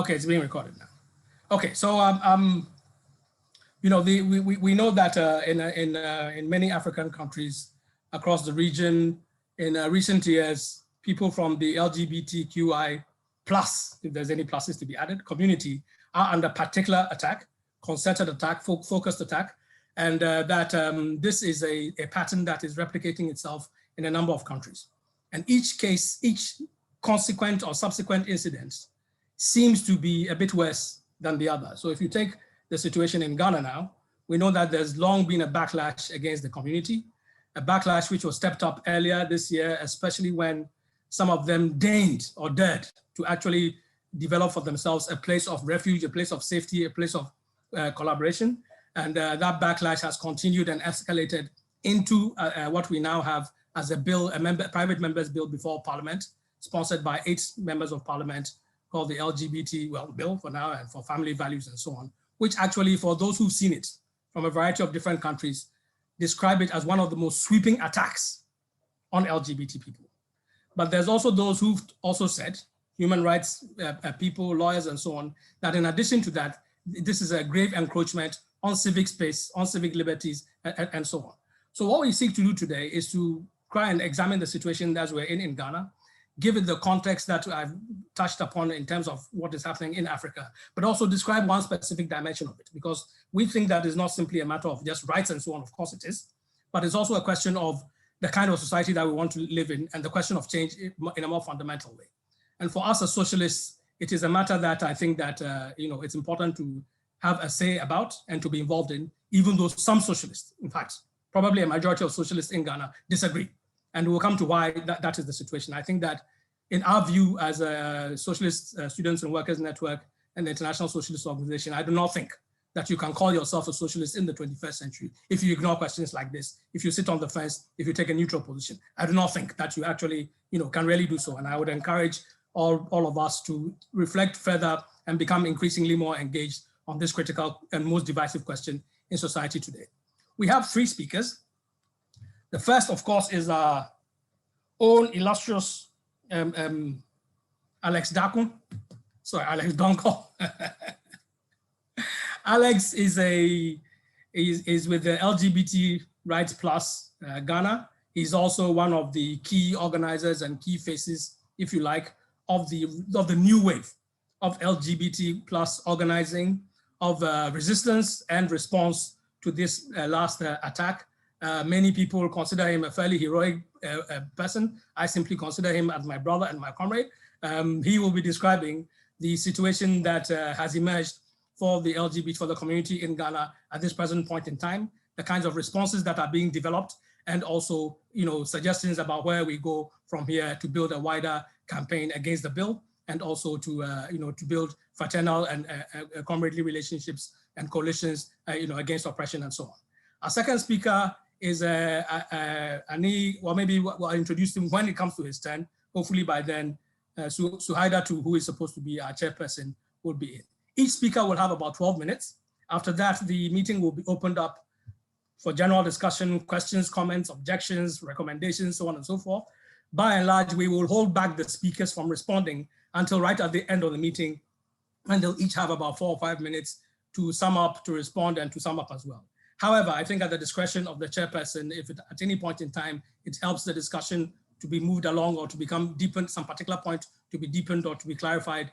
Okay, it's being recorded now. Okay, so you know, we know that in many African countries across the region, in recent years, people from the LGBTQI plus, if there's any pluses to be added, community are under particular attack, concerted attack, focused attack, and that this is a pattern that is replicating itself in a number of countries. And each case, each consequent or subsequent incident seems to be a bit worse than the other. So if you take the situation in Ghana now, we know that there's long been a backlash against the community, a backlash which was stepped up earlier this year, especially when some of them deigned or dared to actually develop for themselves a place of refuge, a place of safety, a place of collaboration. And that backlash has continued and escalated into what we now have as a bill, a private member's bill before Parliament, sponsored by 8 members of Parliament, called the LGBT, well, bill for now, and for family values and so on, which actually, for those who've seen it from a variety of different countries, describe it as one of the most sweeping attacks on LGBT people. But there's also those who've also said, human rights people, lawyers and so on, that in addition to that, this is a grave encroachment on civic space, on civic liberties, and so on. So what we seek to do today is to try and examine the situation as we're in Ghana, given the context that I've touched upon in terms of what is happening in Africa, but also describe one specific dimension of it, because we think that is not simply a matter of just rights and so on, of course it is, but it's also a question of the kind of society that we want to live in and the question of change in a more fundamental way. And for us as socialists, it is a matter that I think that you know, it's important to have a say about and to be involved in, even though some socialists, in fact, probably a majority of socialists in Ghana disagree. And we'll come to why that is the situation. I think that in our view as a Socialist Students and Workers Network and the International Socialist Organization, I do not think that you can call yourself a socialist in the 21st century if you ignore questions like this, if you sit on the fence, if you take a neutral position. I do not think that you actually, you know, can really do so. And I would encourage all of us to reflect further and become increasingly more engaged on this critical and most divisive question in society today. We have 3 speakers. The first, of course, is our own illustrious Alex Dakun. Sorry, Alex Donko. Alex is with the LGBT Rights Plus Ghana. He's also one of the key organizers and key faces, if you like, of the new wave of LGBT plus organizing, of resistance and response to this last attack. Many people consider him a fairly heroic person. I simply consider him as my brother and my comrade. He will be describing the situation that has emerged for the LGBT, for the community in Ghana at this present point in time, the kinds of responses that are being developed, and also, you know, suggestions about where we go from here to build a wider campaign against the bill, and also to, you know, to build fraternal and comradely relationships and coalitions, you know, against oppression and so on. Our second speaker is Ani, well, maybe we'll introduce him when it comes to his turn. Hopefully by then, Suhaida, who is supposed to be our chairperson, will be in. Each speaker will have about 12 minutes. After that, the meeting will be opened up for general discussion, questions, comments, objections, recommendations, so on and so forth. By and large, we will hold back the speakers from responding until right at the end of the meeting, and they'll each have about 4 or 5 minutes to sum up, to respond, and to sum up as well. However, I think at the discretion of the chairperson, if at any point in time, it helps the discussion to be moved along or to become deepened, some particular point to be deepened or to be clarified,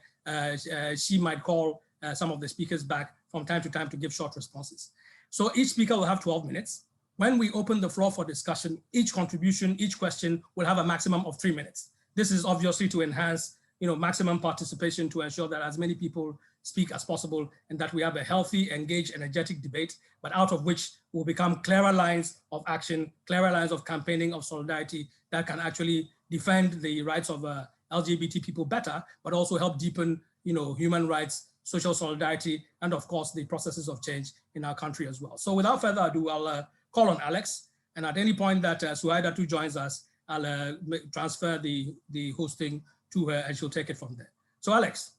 she might call some of the speakers back from time to time to give short responses. So each speaker will have 12 minutes. When we open the floor for discussion, each contribution, each question will have a maximum of 3 minutes. This is obviously to enhance, you know, maximum participation, to ensure that as many people speak as possible and that we have a healthy, engaged, energetic debate, but out of which will become clearer lines of action, clearer lines of campaigning, of solidarity that can actually defend the rights of LGBT people better, but also help deepen, you know, human rights, social solidarity, and of course, the processes of change in our country as well. So without further ado, I'll call on Alex. And at any point that Suhaida too joins us, I'll transfer the hosting to her and she'll take it from there. So Alex,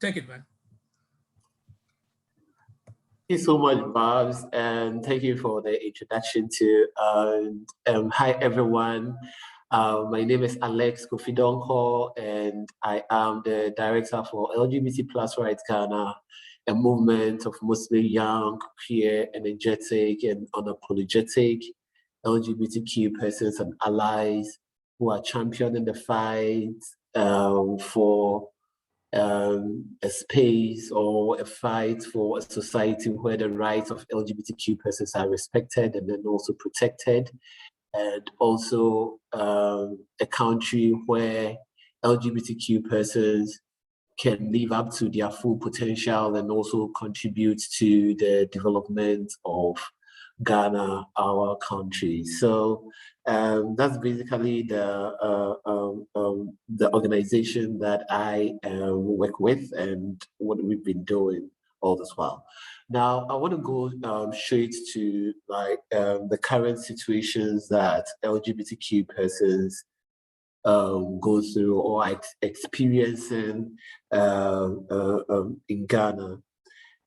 take it, man. Thank you so much, Babs, and thank you for the introduction to hi everyone. My name is Alex Kofidonko, and I am the director for LGBT Plus Rights Ghana, a movement of mostly young, queer, energetic, and unapologetic LGBTQ persons and allies who are championing the fight for a space or a fight for a society where the rights of LGBTQ persons are respected and then also protected, and also a country where LGBTQ persons can live up to their full potential and also contribute to the development of Ghana, our country. So that's basically the organization that I work with and what we've been doing all this while. Now, I want to go straight to the current situations that LGBTQ persons go through or experiencing in Ghana.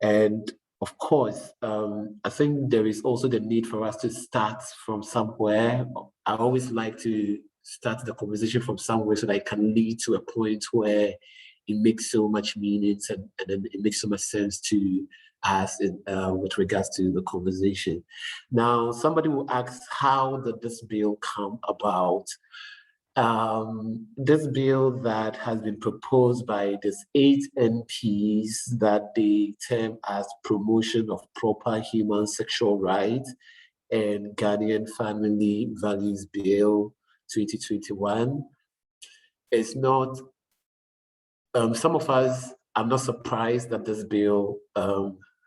And of course, I think there is also the need for us to start from somewhere. I always like to start the conversation from somewhere so that it can lead to a point where it makes so much meaning and then it makes so much sense to us with regards to the conversation. Now, somebody will ask, how did this bill come about? This bill that has been proposed by these 8 MPs that they term as Promotion of Proper Human Sexual Rights and Ghanaian Family Values Bill 2021 is not, some of us are not surprised that this bill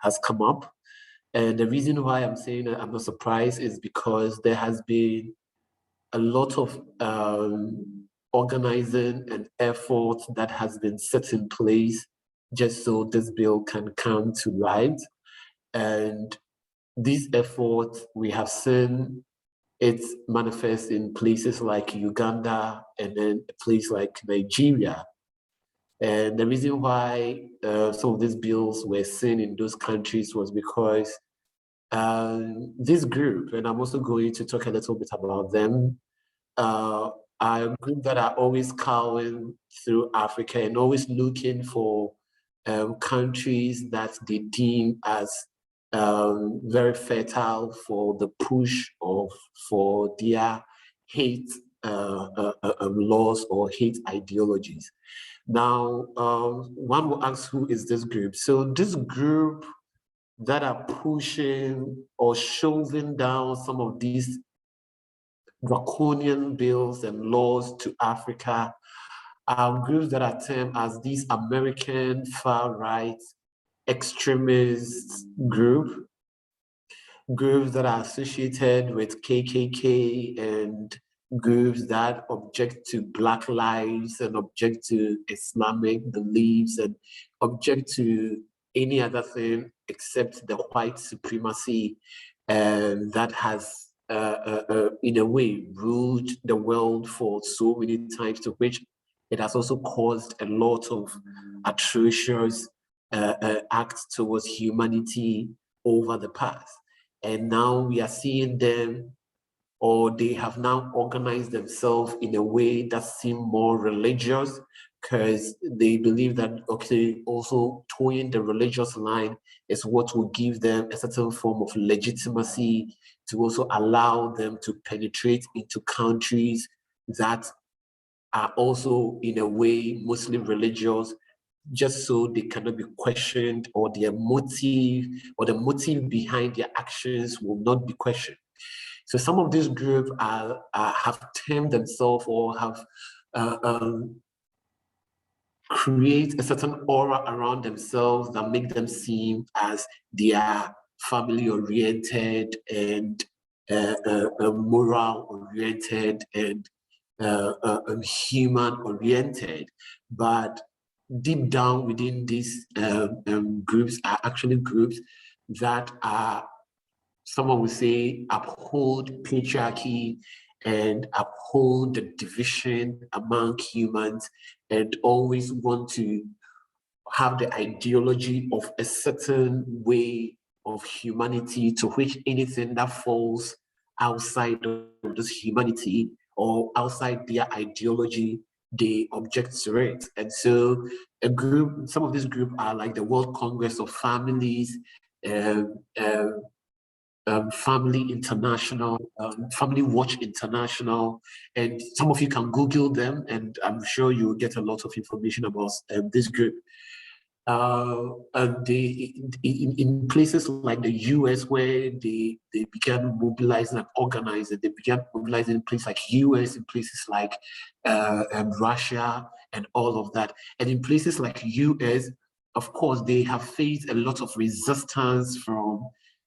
has come up. And the reason why I'm saying that I'm not surprised is because there has been a lot of organizing and effort that has been set in place just so this bill can come to light. And this effort, we have seen it manifest in places like Uganda and then a place like Nigeria. And the reason why some of these bills were seen in those countries was because this group, and I'm also going to talk a little bit about them, are a group that are always scouring through Africa and always looking for countries that they deem as very fertile for the push for their hate laws or hate ideologies. Now, one will ask, who is this group? So this group that are pushing or shoving down some of these draconian bills and laws to Africa are groups that are termed as these American far-right extremist groups that are associated with KKK and groups that object to Black lives and object to Islamic beliefs and object to any other thing except the white supremacy that has in a way ruled the world for so many times, to which it has also caused a lot of atrocious acts towards humanity over the past. And now we are seeing them, or they have now organized themselves in a way that seems more religious, because they believe that, okay, also towing the religious line is what will give them a certain form of legitimacy to also allow them to penetrate into countries that are also in a way mostly religious, just so they cannot be questioned, or their motive or the motive behind their actions will not be questioned. So some of these groups have termed themselves or have create a certain aura around themselves that make them seem as they are family oriented and moral oriented and human oriented. But deep down within these groups are actually groups that are, someone would say, uphold patriarchy and uphold the division among humans and always want to have the ideology of a certain way of humanity, to which anything that falls outside of this humanity or outside their ideology, they object to it. And so some of these groups are like the World Congress of Families, um, um, Family International, Family Watch International, and some of you can Google them, and I'm sure you'll get a lot of information about this group. And in places like the US, where they began mobilizing and organizing, they began mobilizing in places like US, in places like Russia, and all of that. And in places like US, of course, they have faced a lot of resistance from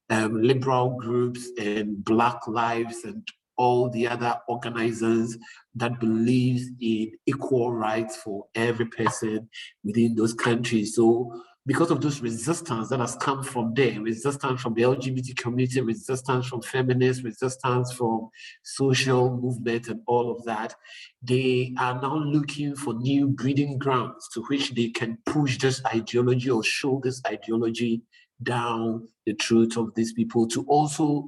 liberal groups and Black Lives and all the other organizers that believes in equal rights for every person within those countries. So because of those resistance that has come from there, resistance from the LGBT community, resistance from feminists, resistance from social movement and all of that, they are now looking for new breeding grounds to which they can push this ideology or show this ideology down the throat of these people, to also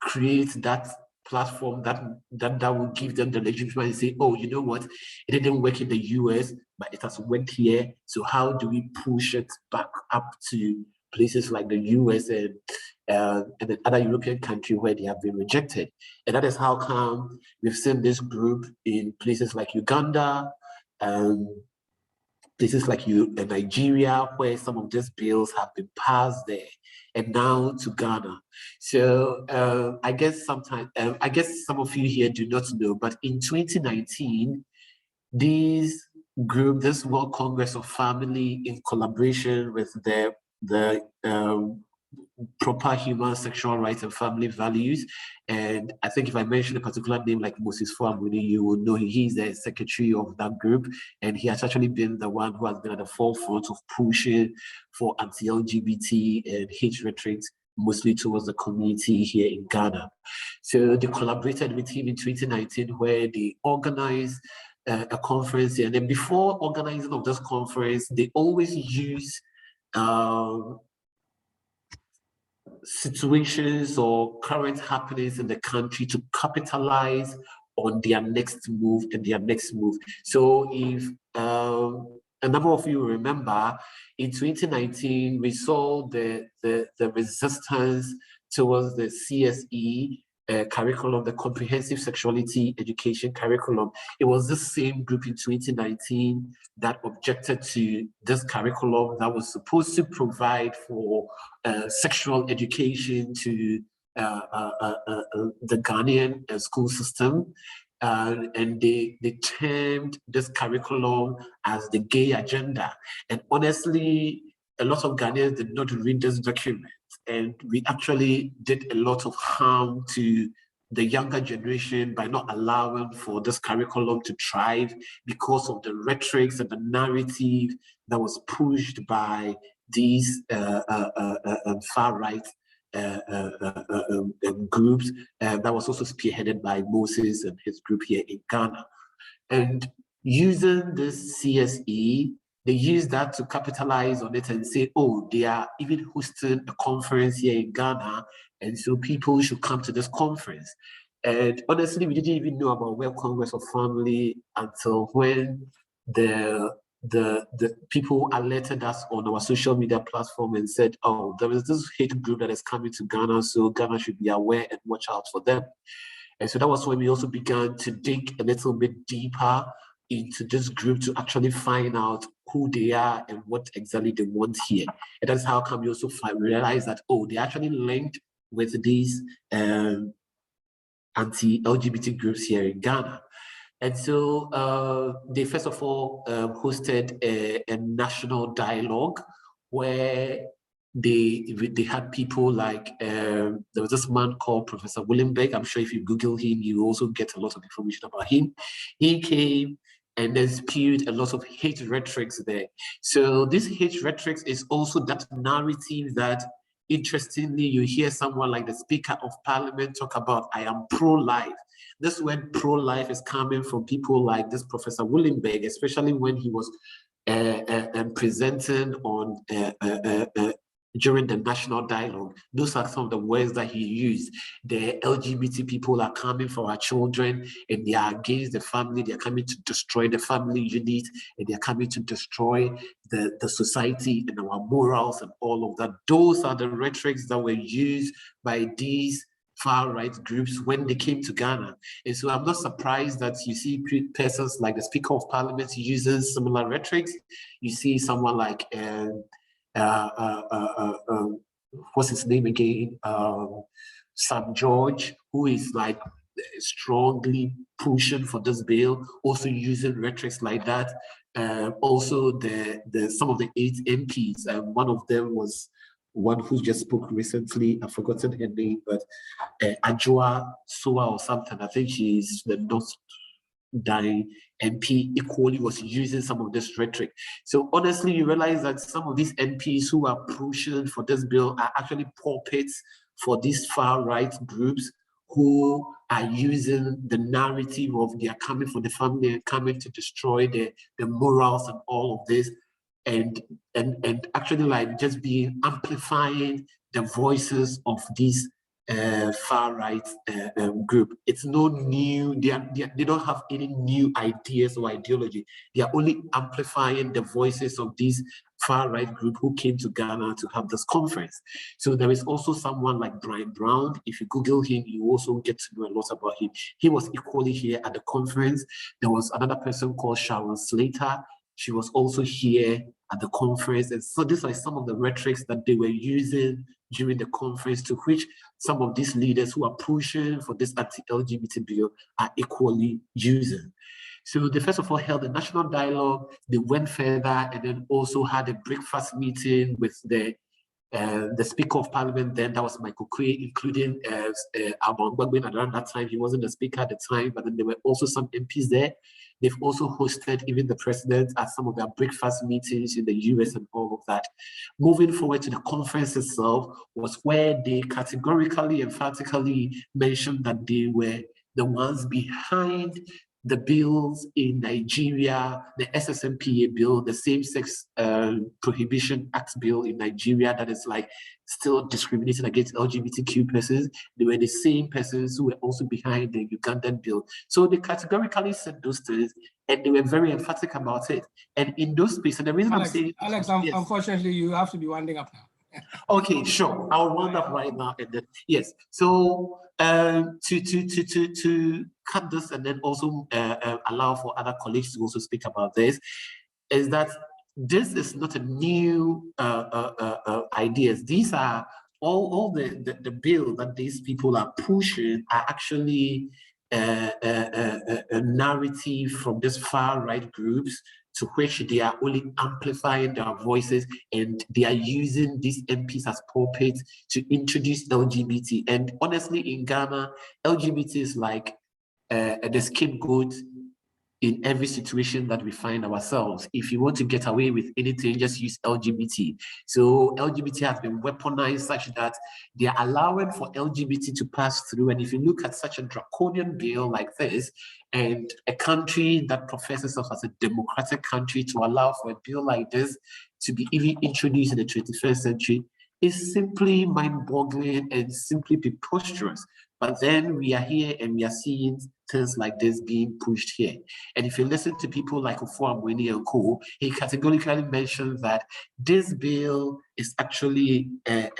create that platform that will give them the legitimacy and say, oh, you know what, it didn't work in the US, but it has worked here. So how do we push it back up to places like the US and the other European countries where they have been rejected? And that is how come we've seen this group in places like Uganda, places like Nigeria, where some of these bills have been passed there, and now to Ghana. So I guess I guess some of you here do not know, but in 2019, this World Congress of Family, in collaboration with the proper human sexual rights and family values. And I think if I mention a particular name like Moses Fuamuni, you will know he's the secretary of that group. And he has actually been the one who has been at the forefront of pushing for anti-LGBT and hate rhetoric, mostly towards the community here in Ghana. So they collaborated with him in 2019, where they organized a conference. And then before organizing of this conference, they always use situations or current happenings in the country to capitalize on their next move and their next move. So if a number of you remember, in 2019, we saw the resistance towards the CSE curriculum, the Comprehensive Sexuality Education curriculum. It was the same group in 2019 that objected to this curriculum that was supposed to provide for sexual education to the Ghanaian school system. And they termed this curriculum as the gay agenda. And honestly, a lot of Ghanaians did not read this document. And we actually did a lot of harm to the younger generation by not allowing for this curriculum to thrive because of the rhetorics and the narrative that was pushed by these far-right groups that was also spearheaded by Moses and his group here in Ghana. And using this CSE, they use that to capitalize on it and say, oh, they are even hosting a conference here in Ghana, and so people should come to this conference. And honestly, we didn't even know about World Congress of Family until when the people alerted us on our social media platform and said, oh, there is this hate group that is coming to Ghana, so Ghana should be aware and watch out for them. And so that was when we also began to dig a little bit deeper into this group to actually find out who they are and what exactly they want here. And that's how come we also realize that, oh, they actually linked with these anti-LGBT groups here in Ghana. And so they first of all hosted a national dialogue where they had people like, there was this man called Professor Willenberg. I'm sure if you Google him, you also get a lot of information about him. He came and then spewed a lot of hate rhetorics there. So this hate rhetorics is also that narrative that, interestingly, you hear someone like the Speaker of Parliament talk about, I am pro-life. This word pro-life is coming from people like this Professor Willenberg, especially when he was presenting on during the national dialogue. Those are some of the words that he used. The LGBT people are coming for our children, and they are against the family. They are coming to destroy the family unit, and they are coming to destroy the society and our morals and all of that. Those are the rhetorics that were used by these far-right groups when they came to Ghana. And so I'm not surprised that you see persons like the Speaker of Parliament using similar rhetorics. You see someone like what's his name again? Sam George, who is like strongly pushing for this bill, also using rhetorics like that. Also, some of the 8 MPs, one of them was one who just spoke recently. I've forgotten her name, but Ajua Sua or something. I think she's the North Danny MP equally was using some of this rhetoric. So honestly, you realize that some of these MPs who are pushing for this bill are actually puppets for these far-right groups who are using the narrative of they are coming for the family and coming to destroy the morals and all of this, and actually like just being amplifying the voices of these far-right group. It's no new, they don't have any new ideas or ideology. They are only amplifying the voices of these far-right group who came to Ghana to have this conference. So there is also someone like Brian Brown. If you Google him, you also get to know a lot about him. He was equally here at the conference. There was another person called Sharon Slater. She was also here at the conference. And so these are some of the rhetorics that they were using during the conference, to which some of these leaders who are pushing for this anti-LGBT bill are equally using. So they first of all held a national dialogue, they went further, and then also had a breakfast meeting with the Speaker of Parliament then, that was Michael Quay, including Alban Gbagbe. Around that time, he wasn't the Speaker at the time, but then there were also some MPs there. They've also hosted even the president at some of their breakfast meetings in the US and all of that. Moving forward to the conference itself was where they categorically, emphatically mentioned that they were the ones behind the bills in Nigeria, the SSMPA bill, the Same-Sex Prohibition Act bill in Nigeria that is like still discriminating against LGBTQ persons. They were the same persons who were also behind the Ugandan bill. So they categorically said those things, and they were very emphatic about it. And in those spaces, and the reason Alex, I'm saying— Alex, yes. Unfortunately, you have to be winding up now. Okay, sure. I'll round up right now. And then, yes. So to cut this and then also allow for other colleagues to also speak about this, is that this is not a new ideas. These are all the bill that these people are pushing are actually a narrative from these far right groups, to which they are only amplifying their voices, and they are using these MPs as puppets to introduce LGBT. And honestly, in Ghana, LGBT is like the scapegoat in every situation that we find ourselves. If you want to get away with anything, just use LGBT. So LGBT has been weaponized such that they are allowing for LGBT to pass through. And if you look at such a draconian bill like this, and a country that professes itself as a democratic country, to allow for a bill like this to be even introduced in the 21st century, is simply mind-boggling and simply preposterous. But then we are here and we are seeing things like this being pushed here. And if you listen to people like Ofuam Weni and Co., he categorically mentions that this bill is actually a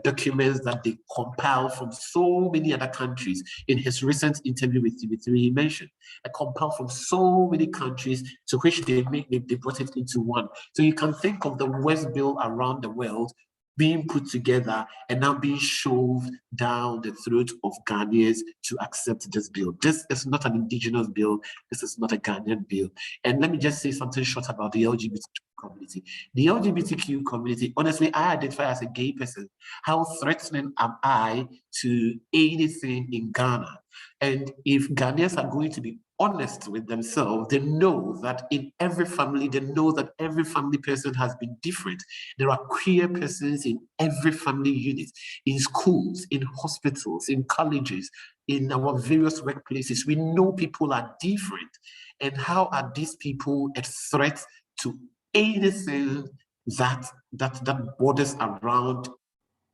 document that they compiled from so many other countries. In his recent interview with TV3, he mentioned a compiled from so many countries, to which they brought it into one. So you can think of the worst bill around the world being put together and now being shoved down the throat of Ghanaians to accept this bill. This is not an indigenous bill. This is not a Ghanaian bill. And let me just say something short about the LGBTQ community. The LGBTQ community, honestly, I identify as a gay person. How threatening am I to anything in Ghana? And if Ghanaians are going to be honest with themselves, they know that in every family, they know that every family person has been different. There are queer persons in every family unit, in schools, in hospitals, in colleges, in our various workplaces. We know people are different. And how are these people a threat to anything that borders around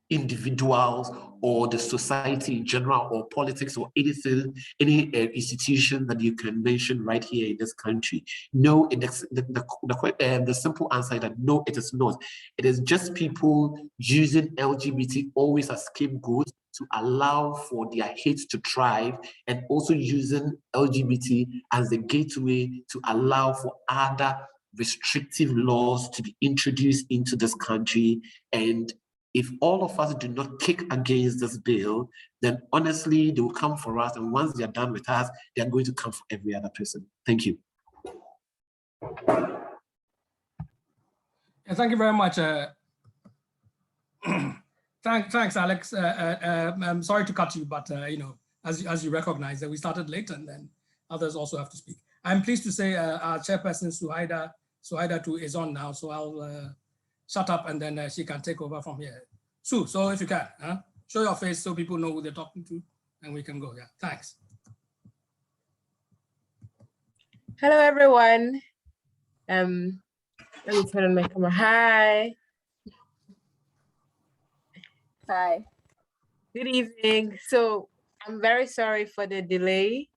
individuals or the society in general or politics or anything, any institution that you can mention right here in this country. No, the simple answer is that no, it is not. It is just people using LGBT always as scapegoats to allow for their hate to thrive, and also using LGBT as the gateway to allow for other restrictive laws to be introduced into this country. And if all of us do not kick against this bill, then honestly, they will come for us. And once they're done with us, they're going to come for every other person. Thank you. Thank you very much. Thanks, Alex. I'm sorry to cut you, but you know, as you recognize that we started late, and then others also have to speak. I'm pleased to say our chairperson, Suhaida too, is on now, so I'll shut up and then she can take over from here. Sue, so if you can, show your face so people know who they're talking to, and we can go. Yeah, thanks. Hello, everyone. Let me turn on my camera. Hi. Hi. Good evening. So I'm very sorry for the delay.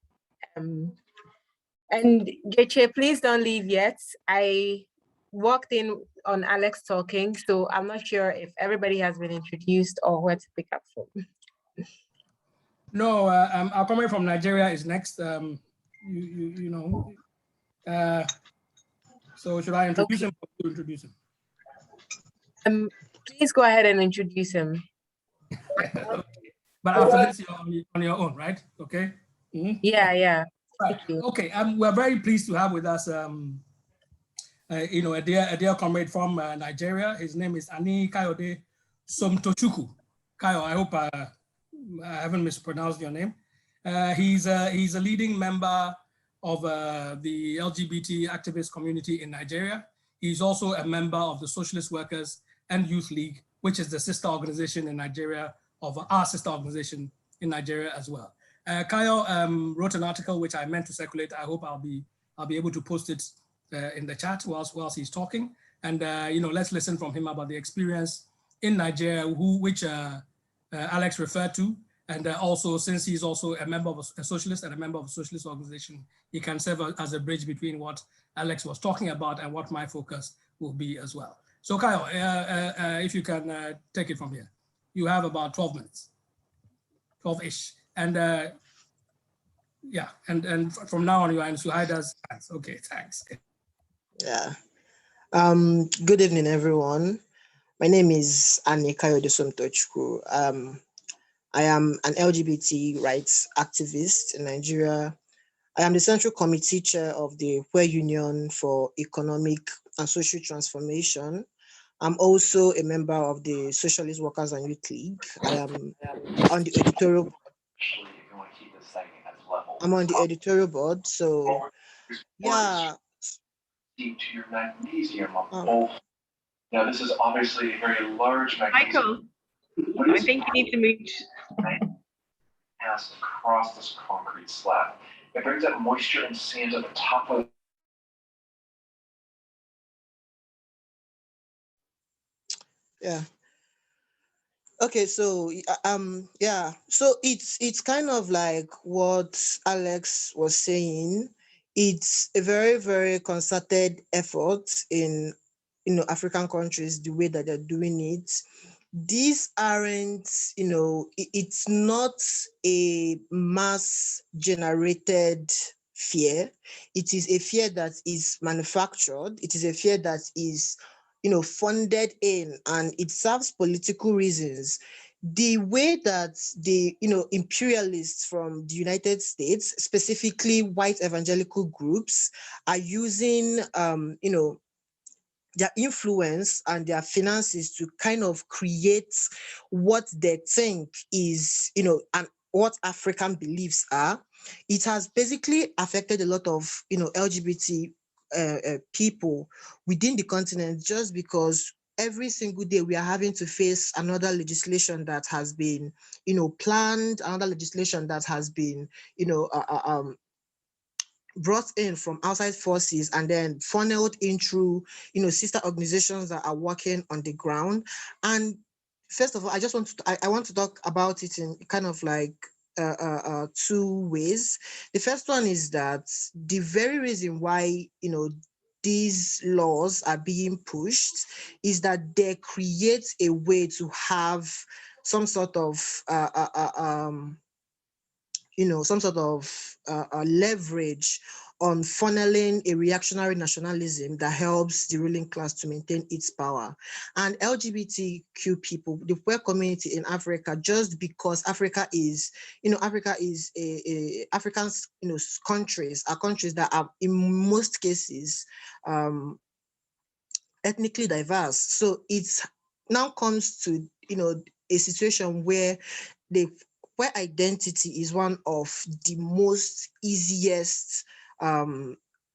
And Geche, please don't leave yet. I walked in on Alex talking, so I'm not sure if everybody has been introduced or where to pick up from. No, our comment from Nigeria is next. You know. So should I introduce him or you introduce him? Please go ahead and introduce him. Okay. But after this, you're on your own, right? Okay. Mm-hmm. Yeah. Right. Okay. We're very pleased to have with us, you know, a dear comrade from Nigeria. His name is Ani Kayode Somtochukwu. Kayo, I hope I haven't mispronounced your name. He's a leading member of the LGBT activist community in Nigeria. He's also a member of the Socialist Workers and Youth League, which is the sister organization in Nigeria of our sister organization in Nigeria as well. Kayo wrote an article which I meant to circulate. I hope I'll be able to post it in the chat whilst he's talking. And you know, let's listen from him about the experience in Nigeria, which Alex referred to. And also, since he's also a member of a socialist and a member of a socialist organization, he can serve as a bridge between what Alex was talking about and what my focus will be as well. So Kayo, if you can take it from here. You have about 12 minutes, 12-ish. And yeah, and from now on, you are in Suhaida's hands. Okay, thanks. Yeah. Good evening, everyone. My name is Ani Kayode Somtochukwu. I am an LGBT rights activist in Nigeria. I am the Central Committee Chair of the Where Union for Economic and Social Transformation. I'm also a member of the Socialist Workers and Youth League. I am on the editorial. I'm on the editorial board, so yeah. To your magnesium now, this is obviously a very large magnesium. Michael, I think you need to move. Pass across this concrete slab. It brings up moisture and sand at the top of. Yeah. Okay, so yeah, so it's kind of like what Alex was saying. It's a very, very concerted effort in African countries, the way that they're doing it. These aren't, it's not a mass generated fear. It is a fear that is manufactured. It is a fear that is funded in, and it serves political reasons. The way that the imperialists from the United States, specifically white evangelical groups, are using their influence and their finances to kind of create what they think is and what African beliefs are, it has basically affected a lot of LGBT people within the continent, just because every single day we are having to face another legislation that has been planned, another legislation that has been brought in from outside forces and then funneled in through, sister organizations that are working on the ground. And first of all, I want to talk about it in kind of like two ways. The first one is that the very reason why, these laws are being pushed is that they create a way to have some sort of some sort of leverage on funneling a reactionary nationalism that helps the ruling class to maintain its power. And LGBTQ people, the queer community in Africa, just because Africa is Africans, countries are countries that are in most cases ethnically diverse. So it's now comes to, a situation where the where identity is one of the most easiest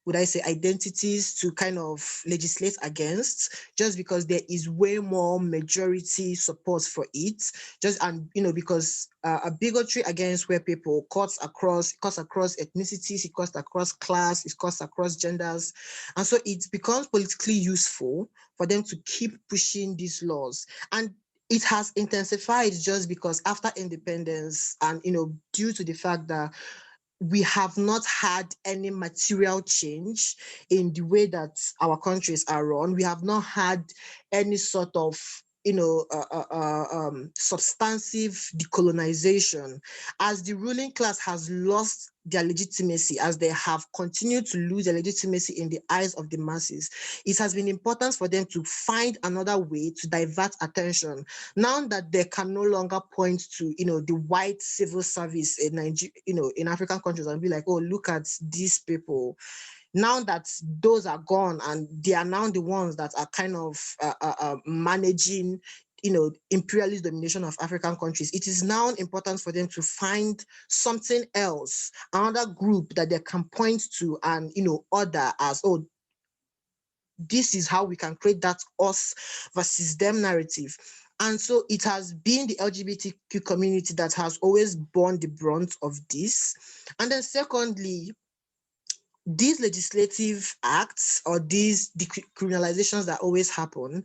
would I say identities to kind of legislate against, just because there is way more majority support for it, because a bigotry against where people cuts across ethnicities, it cuts across class, it cuts across genders, and so it becomes politically useful for them to keep pushing these laws. And it has intensified just because after independence and, due to the fact that we have not had any material change in the way that our countries are run. We have not had any sort of substantive decolonization. As the ruling class has lost their legitimacy, as they have continued to lose their legitimacy in the eyes of the masses, it has been important for them to find another way to divert attention. Now that they can no longer point to, the white civil service in Nigeria, in African countries, and be like, oh, look at these people. Now that those are gone and they are now the ones that are kind of managing, imperialist domination of African countries, it is now important for them to find something else, another group that they can point to and, order as, oh, this is how we can create that us versus them narrative. And so it has been the LGBTQ community that has always borne the brunt of this. And then secondly, these legislative acts or these decriminalizations that always happen,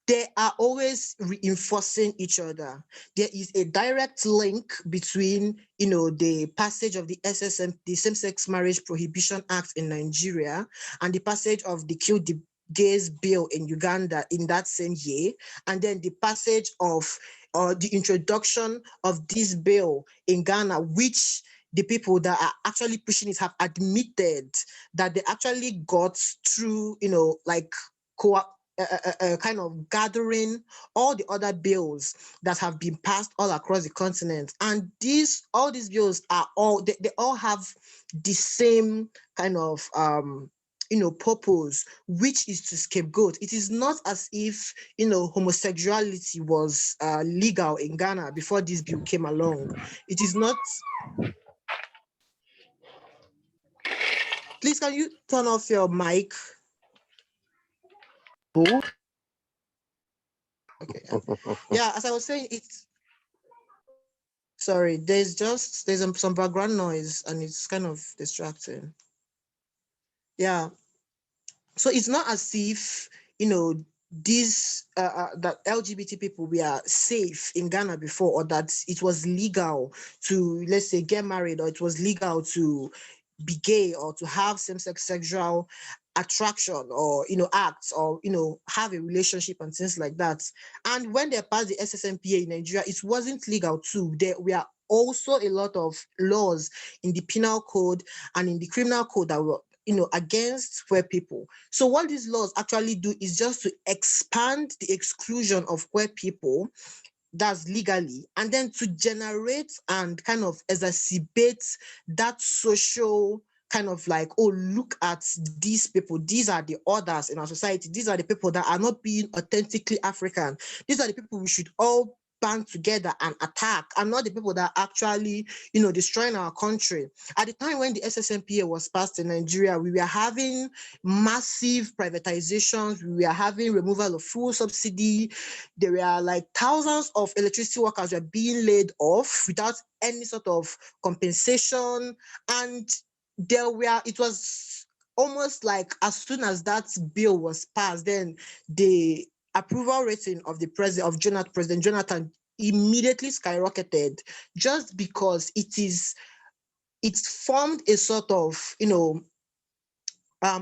they are always reinforcing each other. There is a direct link between, the passage of the SSM, the Same-Sex Marriage Prohibition Act in Nigeria, and the passage of the Kill the Gays Bill in Uganda in that same year, and then the passage of the introduction of this bill in Ghana, which the people that are actually pushing it have admitted that they actually got through, kind of gathering all the other bills that have been passed all across the continent. And all these bills are they all have the same kind of purpose, which is to scapegoat. It is not as if homosexuality was legal in Ghana before this bill came along. It is not. Please, can you turn off your mic? Who? Okay. Yeah, as I was saying, sorry, there's some background noise and it's kind of distracting. Yeah. So it's not as if, these that LGBT people were safe in Ghana before, or that it was legal to, let's say, get married, or it was legal to be gay, or to have same-sex sexual attraction, or acts, or have a relationship and things like that. And when they passed the SSMPA in Nigeria, it wasn't legal too. There were also a lot of laws in the penal code and in the criminal code that were against queer people. So what these laws actually do is just to expand the exclusion of queer people, that's legally, and then to generate and kind of exacerbate that social kind of like, oh, look at these people. These are the others in our society. These are the people that are not being authentically African. These are the people we should all band together and attack, and not the people that are actually, destroying our country. At the time when the SSMPA was passed in Nigeria, we were having massive privatizations. We were having removal of fuel subsidy. There were like thousands of electricity workers were being laid off without any sort of compensation. And it was almost like as soon as that bill was passed, then the approval rating of President Jonathan immediately skyrocketed, just because it's formed a sort of,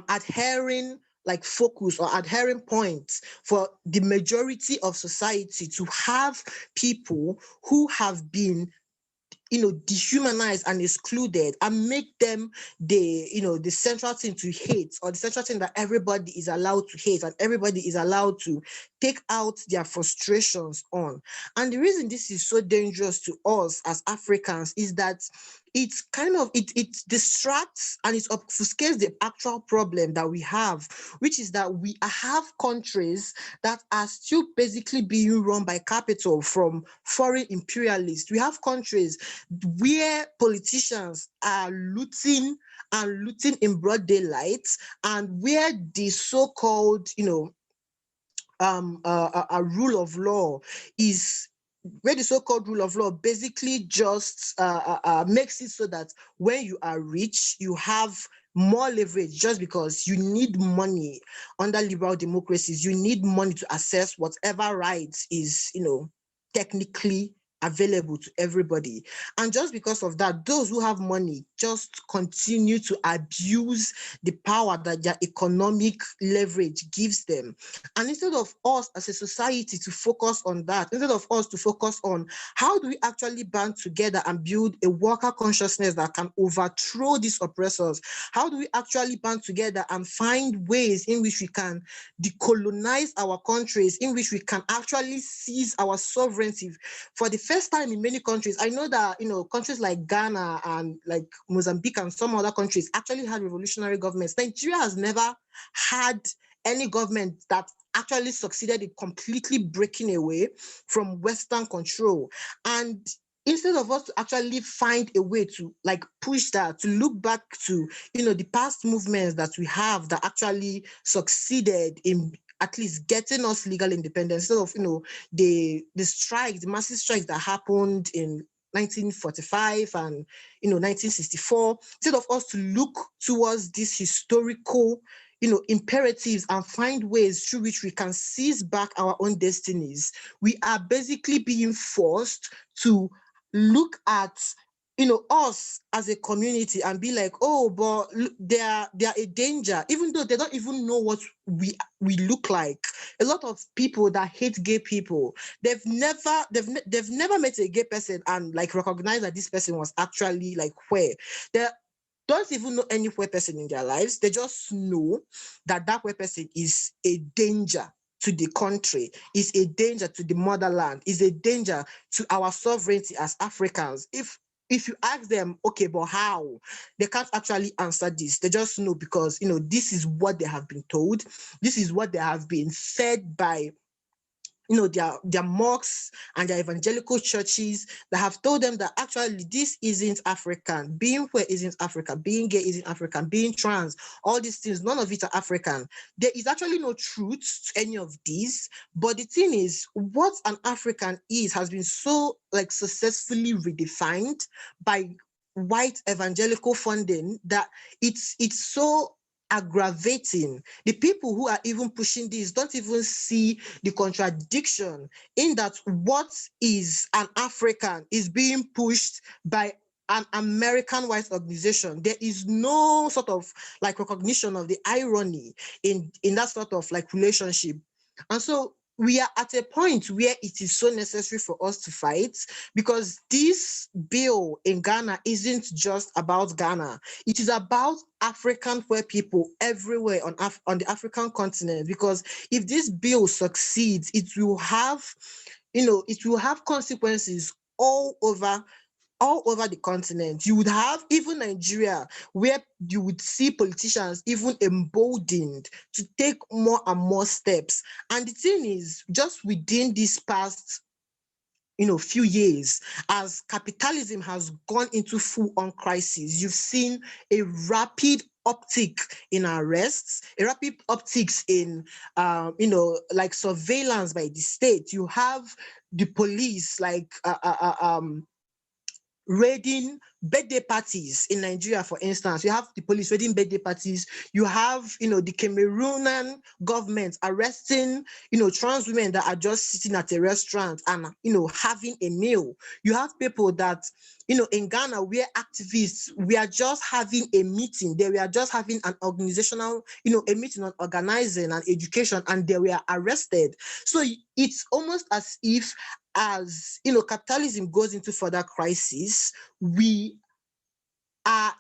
adhering like focus or adhering points for the majority of society to have people who have been dehumanized and excluded, and make them the central thing to hate, or the central thing that everybody is allowed to hate and everybody is allowed to take out their frustrations on. And the reason this is so dangerous to us as Africans is that it's kind of it distracts and it obfuscates the actual problem that we have, which is that we have countries that are still basically being run by capital from foreign imperialists. We have countries where politicians are looting in broad daylight, and where the so-called a rule of law is where the so-called rule of law basically just makes it so that when you are rich, you have more leverage, just because you need money. Under liberal democracies, you need money to access whatever rights is technically available to everybody. And just because of that, those who have money just continue to abuse the power that their economic leverage gives them. And instead of us as a society to focus on that, instead of us to focus on how do we actually band together and build a worker consciousness that can overthrow these oppressors, how do we actually band together and find ways in which we can decolonize our countries, in which we can actually seize our sovereignty. For the first time in many countries, I know that countries like Ghana and like Mozambique and some other countries actually had revolutionary governments. Nigeria has never had any government that actually succeeded in completely breaking away from Western control. And instead of us to actually find a way to like push that, to look back to the past movements that we have that actually succeeded in at least getting us legal independence, instead of the strikes, the massive strikes that happened in 1945 and 1964, instead of us to look towards these historical imperatives and find ways through which we can seize back our own destinies, we are basically being forced to look at us as a community and be like, oh, but they are a danger, even though they don't even know what we look like. A lot of people that hate gay people, they've never met a gay person and like recognize that this person was actually like queer. They don't even know any queer person in their lives. They just know that queer person is a danger to the country, is a danger to the motherland, is a danger to our sovereignty as Africans. If you ask them, okay, but how? They can't actually answer this. They just know because, this is what they have been told. This is what they have been fed by, their mosques and their evangelical churches that have told them that actually this isn't African. Being queer isn't African. Being gay isn't African. Being trans, all these things, none of it are African. There is actually no truth to any of these. But the thing is, what an African has been so like successfully redefined by white evangelical funding that it's so aggravating. The people who are even pushing this don't even see the contradiction in that what is an African is being pushed by an American white organization. There is no sort of like recognition of the irony in that sort of like relationship. And so we are at a point where it is so necessary for us to fight, because this bill in Ghana isn't just about Ghana. It is about African queer people everywhere on the African continent. Because if this bill succeeds, it will have consequences all over the continent. You would have even Nigeria, where you would see politicians even emboldened to take more and more steps. And the thing is, just within this past few years, as capitalism has gone into full-on crisis, you've seen a rapid uptick in arrests, a rapid uptick in like surveillance by the state. You have the police like raiding birthday parties in Nigeria, for instance. You have the police raiding birthday parties. You have, the Cameroonian government arresting, trans women that are just sitting at a restaurant and, having a meal. You have people that, in Ghana, where activists, we are just having a meeting. They were just having an organizational, a meeting on organizing and education, and they were arrested. So it's almost as if, as capitalism goes into further crisis, we are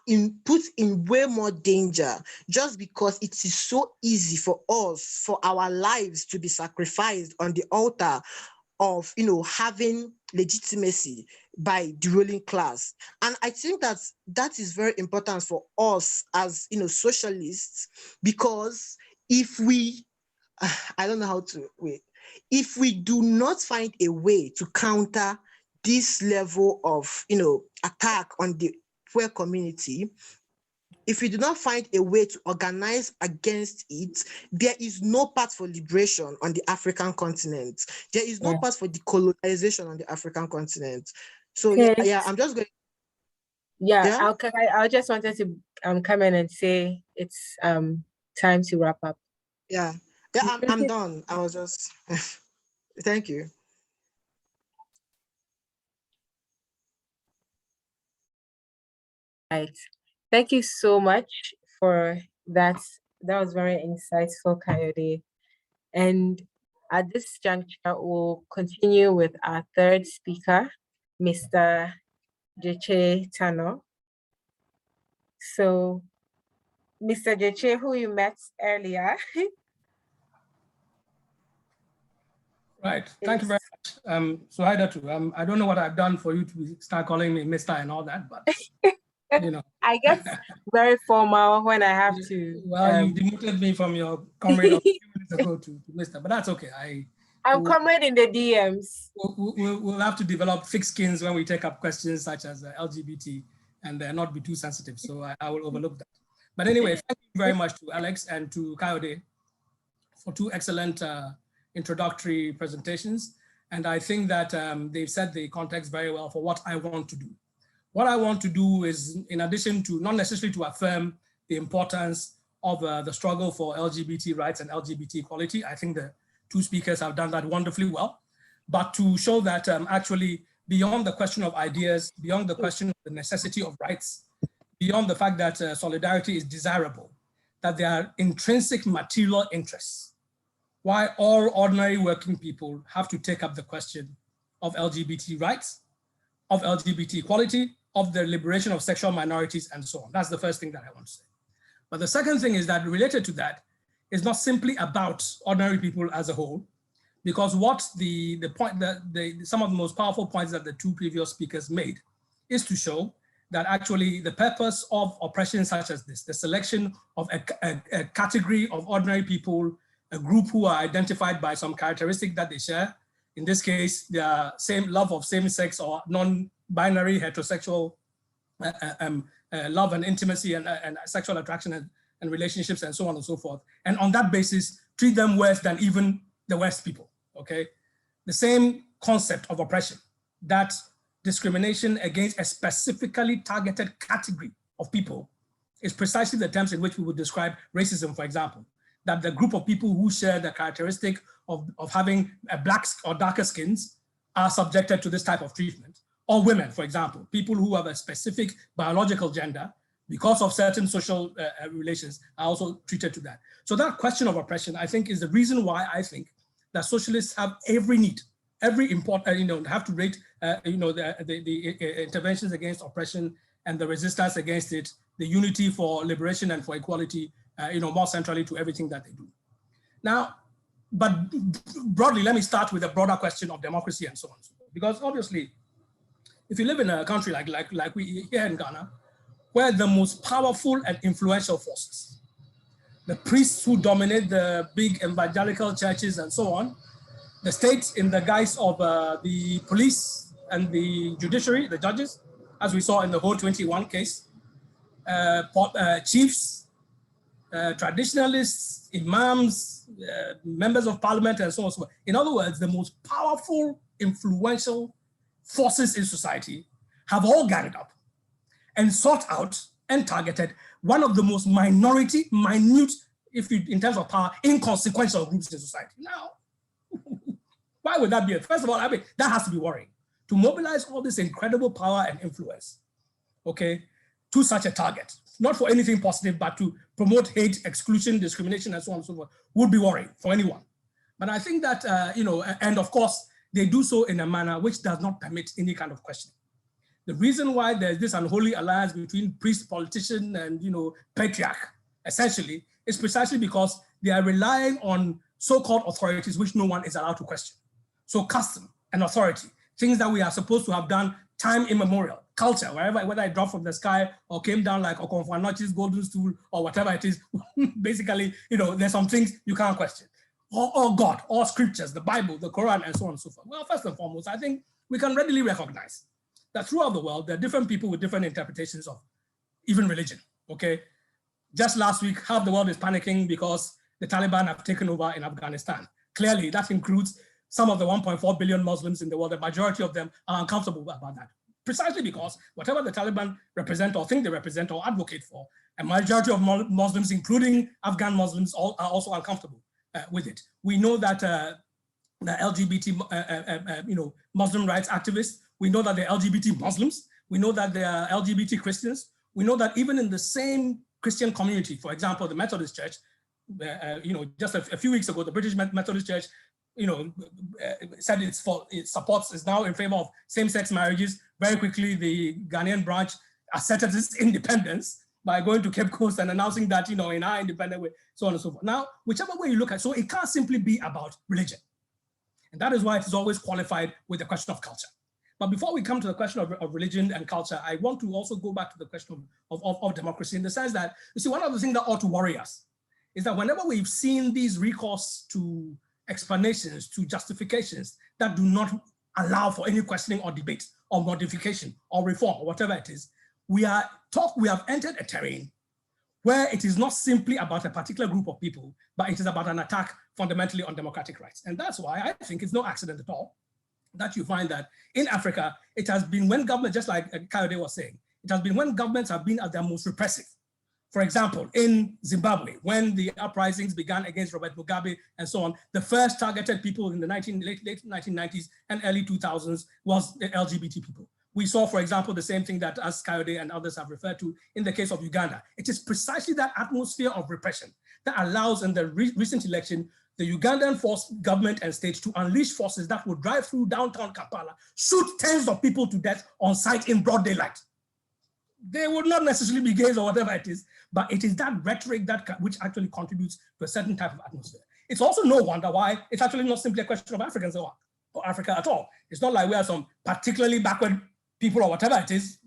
put in way more danger, just because it is so easy for us, for our lives to be sacrificed on the altar of having legitimacy by the ruling class. And I think that is very important for us as socialists, because if we I don't know how to wait. If we do not find a way to counter this level of, attack on the poor community, if we do not find a way to organize against it, there is no path for liberation on the African continent. There is no path for decolonization on the African continent. So I'm just going. I just wanted to come in and say it's time to wrap up. I'm done. I was just thank you. Right. Thank you so much for that. That was very insightful, Coyote. And at this juncture, we'll continue with our third speaker, Mr. Jeche Tano. So, Mr. Jeche, who you met earlier. Right. Thank you very much. So I don't know what I've done for you to start calling me Mr. and all that, but I get very formal when I have to. Well, you demoted me from your comrade a few minutes ago to Mr. But that's okay. I'm comrade in the DMs. We'll have to develop thick skins when we take up questions such as LGBT and not be too sensitive. So I will overlook that. But anyway, thank you very much to Alex and to Coyote for two excellent introductory presentations. And I think that they've set the context very well for what I want to do. What I want to do is, in addition to not necessarily to affirm the importance of the struggle for LGBT rights and LGBT equality, I think the two speakers have done that wonderfully well, but to show that actually beyond the question of ideas, beyond the question of the necessity of rights, beyond the fact that solidarity is desirable, that there are intrinsic material interests, why all ordinary working people have to take up the question of LGBT rights, of LGBT equality, of the liberation of sexual minorities, and so on. That's the first thing that I want to say. But the second thing is that related to that is not simply about ordinary people as a whole, because what the point that some of the most powerful points that the two previous speakers made is to show that actually the purpose of oppression such as this, the selection of a category of ordinary people, a group who are identified by some characteristic that they share, in this case, their same love of same-sex or non-binary heterosexual love and intimacy and sexual attraction and relationships and so on and so forth. And on that basis, treat them worse than even the West people, okay? The same concept of oppression, that discrimination against a specifically targeted category of people is precisely the terms in which we would describe racism, for example, that the group of people who share the characteristic of having a black or darker skins are subjected to this type of treatment. Or women, for example, people who have a specific biological gender because of certain social relations are also treated to that. So that question of oppression, I think, is the reason why I think that socialists have every need, every important, have to rate, the interventions against oppression and the resistance against it, the unity for liberation and for equality, more centrally to everything that they do. Now, but broadly, let me start with a broader question of democracy and so on. Because obviously, if you live in a country like we here in Ghana, where the most powerful and influential forces, the priests who dominate the big evangelical churches and so on, the state in the guise of the police and the judiciary, the judges, as we saw in the whole 21 case, chiefs, traditionalists, imams, members of parliament, and so on and so forth. In other words, the most powerful, influential forces in society have all gathered up and sought out and targeted one of the most minute, if you, in terms of power, inconsequential groups in society. Now, why would that be? First of all, I mean, that has to be worrying. To mobilize all this incredible power and influence, okay, to such a target, not for anything positive, but to promote hate, exclusion, discrimination, and so on and so forth, would be worrying for anyone. But I think that, and of course, they do so in a manner which does not permit any kind of questioning. The reason why there's this unholy alliance between priest, politician, and patriarch, essentially, is precisely because they are relying on so-called authorities which no one is allowed to question. So custom and authority, things that we are supposed to have done time immemorial, culture, whether it dropped from the sky or came down like Okonfo-Adjei's golden stool or whatever it is, basically, there's some things you can't question. Or God, or scriptures, the Bible, the Quran, and so on and so forth. Well, first and foremost, I think we can readily recognize that throughout the world, there are different people with different interpretations of even religion, okay? Just last week, half the world is panicking because the Taliban have taken over in Afghanistan. Clearly, that includes some of the 1.4 billion Muslims in the world. The majority of them are uncomfortable about that, precisely because whatever the Taliban represent or think they represent or advocate for, a majority of Muslims, including Afghan Muslims, are also uncomfortable with it. We know that the LGBT, Muslim rights activists, we know that they're LGBT Muslims, we know that they are LGBT Christians, we know that even in the same Christian community, for example, the Methodist Church, just a few weeks ago, the British Methodist Church, said is now in favor of same-sex marriages. Very quickly, the Ghanaian branch asserted its independence by going to Cape Coast and announcing that, in our independent way, so on and so forth. Now, whichever way you look at it, so it can't simply be about religion. And that is why it is always qualified with the question of culture. But before we come to the question of religion and culture, I want to also go back to the question of democracy, in the sense that, you see, one of the things that ought to worry us is that whenever we've seen these recourse to explanations, to justifications that do not allow for any questioning or debate or modification or reform or whatever it is, we have entered a terrain where it is not simply about a particular group of people, but it is about an attack fundamentally on democratic rights. And that's why I think it's no accident at all that you find that in Africa, it has been when government, just like Kayode was saying, it has been when governments have been at their most repressive. For example, in Zimbabwe, when the uprisings began against Robert Mugabe and so on, the first targeted people in the late 1990s and early 2000s was the LGBT people. We saw, for example, the same thing that as Kayode and others have referred to in the case of Uganda. It is precisely that atmosphere of repression that allows in the recent election, the Ugandan government and state to unleash forces that would drive through downtown Kampala, shoot tens of people to death on sight in broad daylight. They would not necessarily be gays or whatever it is, but it is that rhetoric which actually contributes to a certain type of atmosphere. It's also no wonder why it's actually not simply a question of Africans or Africa at all. It's not like we are some particularly backward people or whatever it is,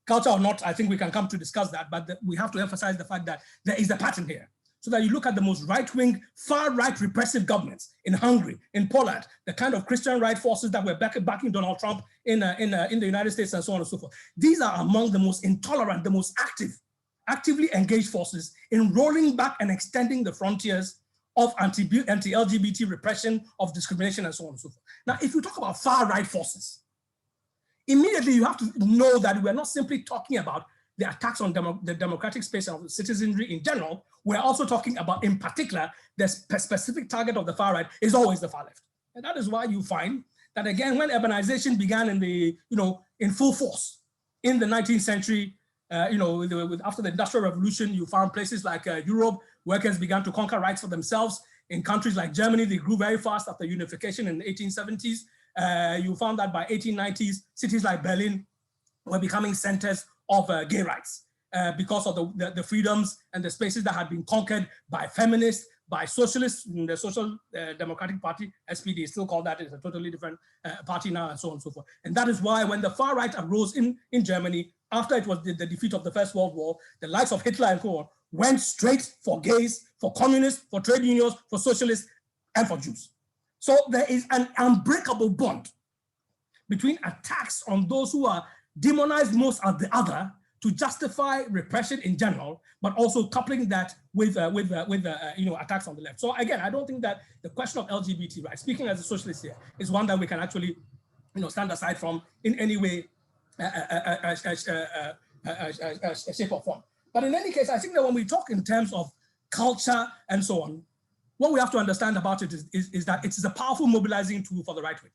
culture or not, I think we can come to discuss that, but we have to emphasize the fact that there is a pattern here. So that you look at the most right-wing, far-right repressive governments in Hungary, in Poland, the kind of Christian right forces that were backing Donald Trump in the United States and so on and so forth. These are among the most intolerant, the most actively engaged forces in rolling back and extending the frontiers of anti-LGBT repression, of discrimination and so on and so forth. Now, if you talk about far-right forces, immediately you have to know that we're not simply talking about the attacks on the democratic space and citizenry in general. We're also talking about, in particular, the specific target of the far right is always the far left. And that is why you find that, again, when urbanization began in full force in the 19th century, after the Industrial Revolution, you found places like Europe, workers began to conquer rights for themselves. In countries like Germany, they grew very fast after unification in the 1870s. You found that by 1890s, cities like Berlin were becoming centers of gay rights because of the freedoms and the spaces that had been conquered by feminists, by socialists, the Social Democratic Party, SPD, still called that, it's a totally different party now, and so on and so forth. And that is why when the far right arose in Germany, after it was the defeat of the First World War, the likes of Hitler and so on went straight for gays, for communists, for trade unions, for socialists, and for Jews. So there is an unbreakable bond between attacks on those who are demonized most as the other to justify repression in general, but also coupling that with attacks on the left. So again, I don't think that the question of LGBT rights, speaking as a socialist here, is one that we can actually stand aside from in any way, shape or form. But in any case, I think that when we talk in terms of culture and so on, what we have to understand about it is that it is a powerful mobilizing tool for the right wing.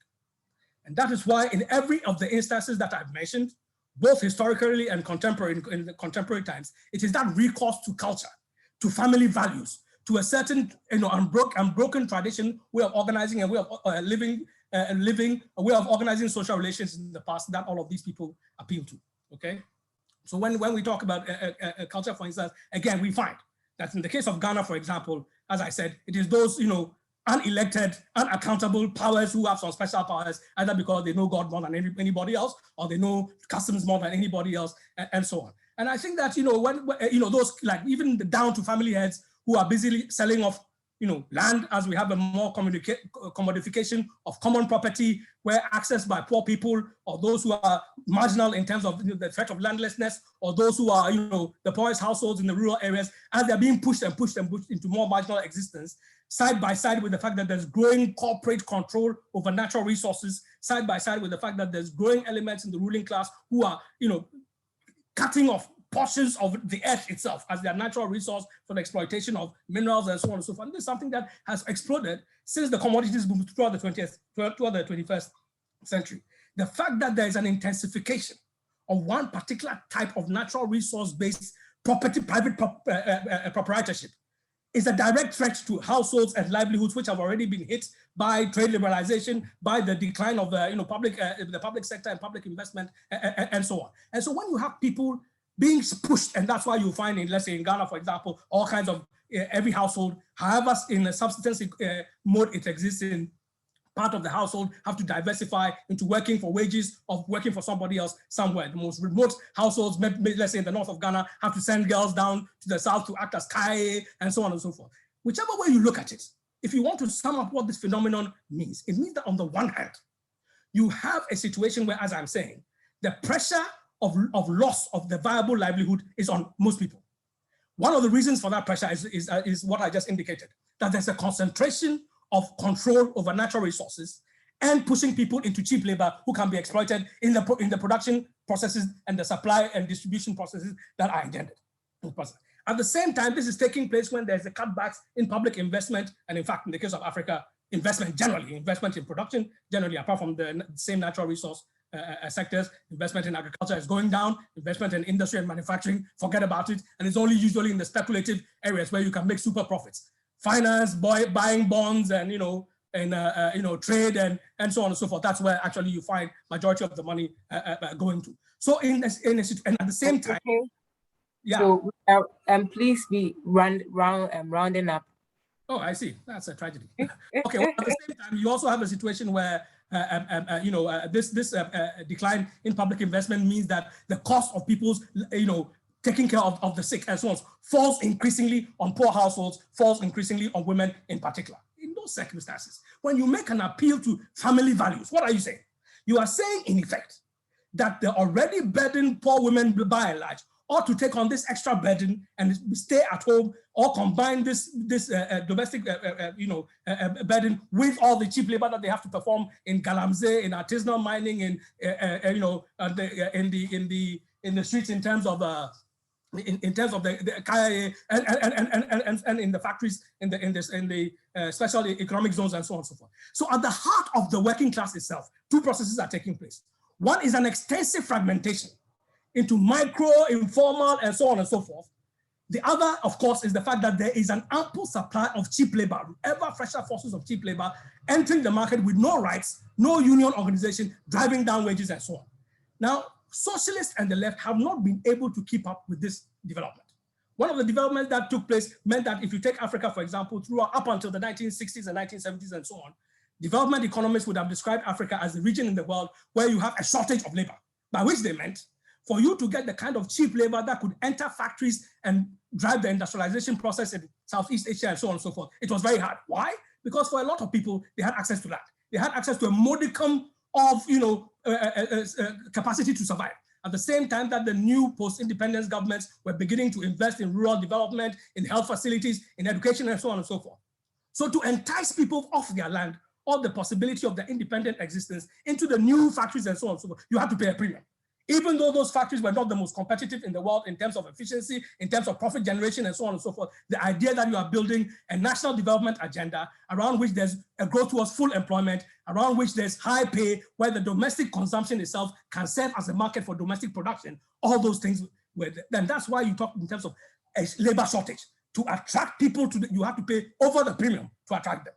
And that is why in every of the instances that I've mentioned, both historically and contemporary, in the contemporary times, it is that recourse to culture, to family values, to a certain unbroken tradition, way of organizing, a way of living, a way of organizing social relations in the past that all of these people appeal to, okay? So when we talk about culture, for instance, again, we find that in the case of Ghana, for example, as I said, it is those, unelected, unaccountable powers who have some special powers, either because they know God more than anybody else, or they know customs more than anybody else, and so on. And I think that, when those, like even down to family heads who are busily selling off, land, as we have a more commodification of common property, where access by poor people or those who are marginal in terms of the threat of landlessness, or those who are, the poorest households in the rural areas, as they're being pushed and pushed and pushed into more marginal existence, side by side with the fact that there's growing corporate control over natural resources, side by side with the fact that there's growing elements in the ruling class who are, cutting off portions of the earth itself as their natural resource for the exploitation of minerals and so on and so forth. And this is something that has exploded since the commodities boom throughout the 21st century. The fact that there is an intensification of one particular type of natural resource-based property, private proprietorship, is a direct threat to households and livelihoods, which have already been hit by trade liberalization, by the decline of the public sector and public investment, and so on. And so when you have people being pushed, and that's why you find in, let's say in Ghana, for example, all kinds of every household, however in a subsistence mode it exists in, part of the household have to diversify into working for wages of working for somebody else somewhere. The most remote households, let's say in the north of Ghana, have to send girls down to the south to act as kae and so on and so forth. Whichever way you look at it, if you want to sum up what this phenomenon means, it means that on the one hand, you have a situation where, as I'm saying, the pressure of loss of the viable livelihood is on most people. One of the reasons for that pressure is what I just indicated, that there's a concentration of control over natural resources and pushing people into cheap labor who can be exploited in the production processes and the supply and distribution processes that are intended. At the same time, this is taking place when there's a cutbacks in public investment, and in fact, in the case of Africa, investment in production generally, apart from the same natural resource sectors, investment in agriculture is going down, investment in industry and manufacturing, forget about it, and it's only usually in the speculative areas where you can make super profits. Finance, buying bonds, and trade and so on and so forth. That's where actually you find majority of the money going to. So and at the same time, okay. Yeah. So please be rounding up. Oh, I see. That's a tragedy. Okay. Well, at the same time, you also have a situation where this decline in public investment means that the cost of people's taking care of the sick and so on falls increasingly on poor households, falls increasingly on women in particular. In those circumstances, when you make an appeal to family values, what are you saying? You are saying, in effect, that the already burdened poor women, by and large, ought to take on this extra burden and stay at home, or combine this domestic burden with all the cheap labor that they have to perform in Galamsey, in artisanal mining, in the streets in terms of the kaya and in the factories in the special economic zones and so on and so forth. So at the heart of the working class itself, two processes are taking place. One is an extensive fragmentation into micro, informal, and so on and so forth. The other, of course, is the fact that there is an ample supply of cheap labor, ever fresher forces of cheap labor entering the market with no rights, no union organization, driving down wages and so on. Now, socialists and the left have not been able to keep up with this development. One of the developments that took place meant that if you take Africa, for example, up until the 1960s and 1970s and so on, development economists would have described Africa as the region in the world where you have a shortage of labor, by which they meant for you to get the kind of cheap labor that could enter factories and drive the industrialization process in Southeast Asia and so on and so forth, it was very hard. Why? Because for a lot of people, they had access to that. They had access to a modicum of capacity to survive. At the same time that the new post-independence governments were beginning to invest in rural development, in health facilities, in education, and so on and so forth. So to entice people off their land, or the possibility of their independent existence into the new factories and so on and so forth, you have to pay a premium. Even though those factories were not the most competitive in the world in terms of efficiency, in terms of profit generation, and so on and so forth, the idea that you are building a national development agenda around which there's a growth towards full employment, around which there's high pay, where the domestic consumption itself can serve as a market for domestic production, all those things, then that's why you talk in terms of a labor shortage. To attract people, you have to pay over the premium to attract them.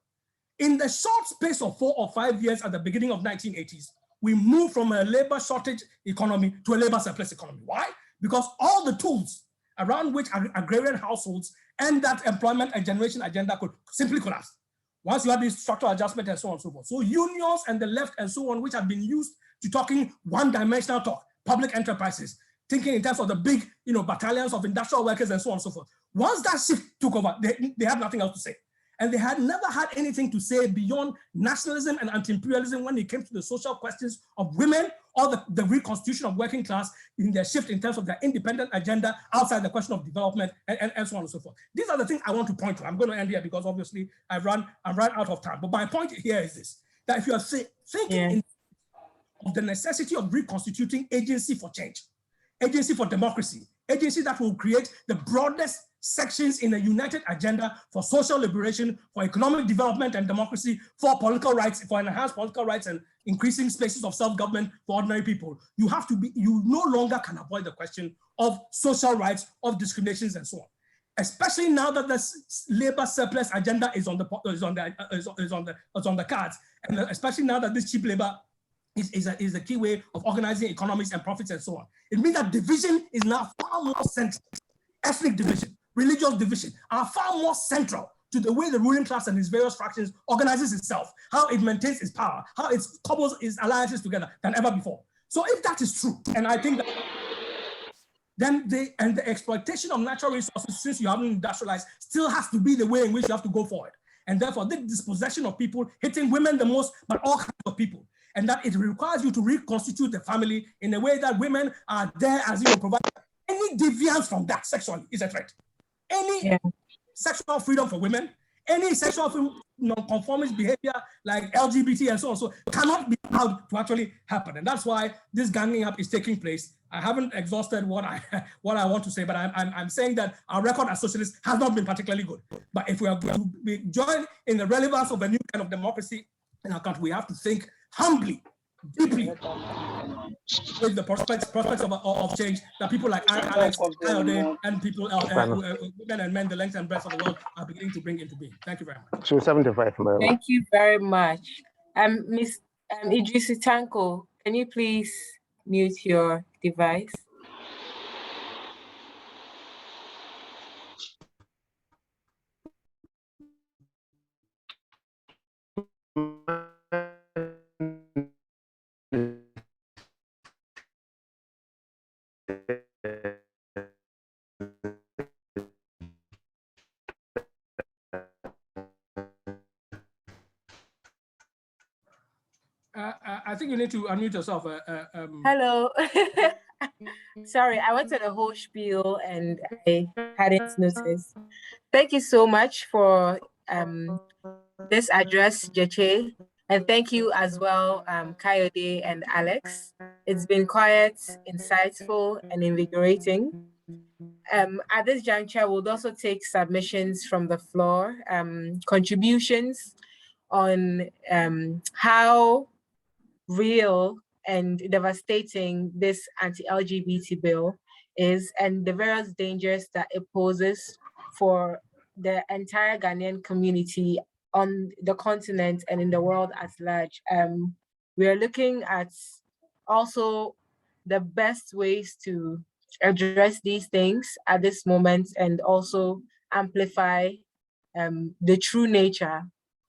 In the short space of 4 or 5 years at the beginning of 1980s, we moved from a labor shortage economy to a labor surplus economy. Why? Because all the tools around which agrarian households and that employment and generation agenda could simply collapse. Once you have this structural adjustment and so on and so forth. So unions and the left and so on, which have been used to talking one-dimensional talk, public enterprises, thinking in terms of the big, battalions of industrial workers and so on and so forth. Once that shift took over, they had nothing else to say. And they had never had anything to say beyond nationalism and anti-imperialism when it came to the social questions of women or the reconstitution of working class in their shift in terms of their independent agenda outside the question of development and so on and so forth. These are the things I want to point to. I'm going to end here because obviously I'm run out of time. But my point here is this, that if you are thinking of the necessity of reconstituting agency for change, agency for democracy, agency that will create the broadest sections in a united agenda for social liberation, for economic development and democracy, for political rights, for enhanced political rights and increasing spaces of self-government for ordinary people. You no longer can avoid the question of social rights, of discriminations and so on. Especially now that the labor surplus agenda is on the cards, and especially now that this cheap labor is a key way of organizing economies and profits and so on. It means that division is now far more central. Ethnic division, religious division are far more central to the way the ruling class and its various fractions organizes itself, how it maintains its power, how it cobbles its alliances together than ever before. So if that is true, and I think that then the exploitation of natural resources, since you haven't industrialized, still has to be the way in which you have to go forward. And therefore, the dispossession of people, hitting women the most, but all kinds of people. And that it requires you to reconstitute the family in a way that women are there as provide. Any deviance from that sexually is a threat. Any sexual freedom for women, any sexual non-conformist behavior like LGBT and so on, so cannot be allowed to actually happen. And that's why this ganging up is taking place. I haven't exhausted what I want to say, but I'm saying that our record as socialists has not been particularly good. But if we are going to be joined in the relevance of a new kind of democracy in our country, we have to think humbly, deeply, with the prospects of change that people like Alex, Kayode, and people, women and men, the length and breadth of the world are beginning to bring into being. Thank you very much. 275. Thank you very much. Ms. Idrisi Tanko, can you please mute your device? I think you need to unmute yourself. Hello. Sorry, I went to the whole spiel and I hadn't noticed. Thank you so much for this address, Jeche. And thank you as well, Kayode and Alex. It's been quite insightful and invigorating. At this juncture, we'll also take submissions from the floor, contributions on how real and devastating this anti-LGBT bill is and the various dangers that it poses for the entire Ghanaian community on the continent and in the world at large. We are looking at also the best ways to address these things at this moment and also amplify the true nature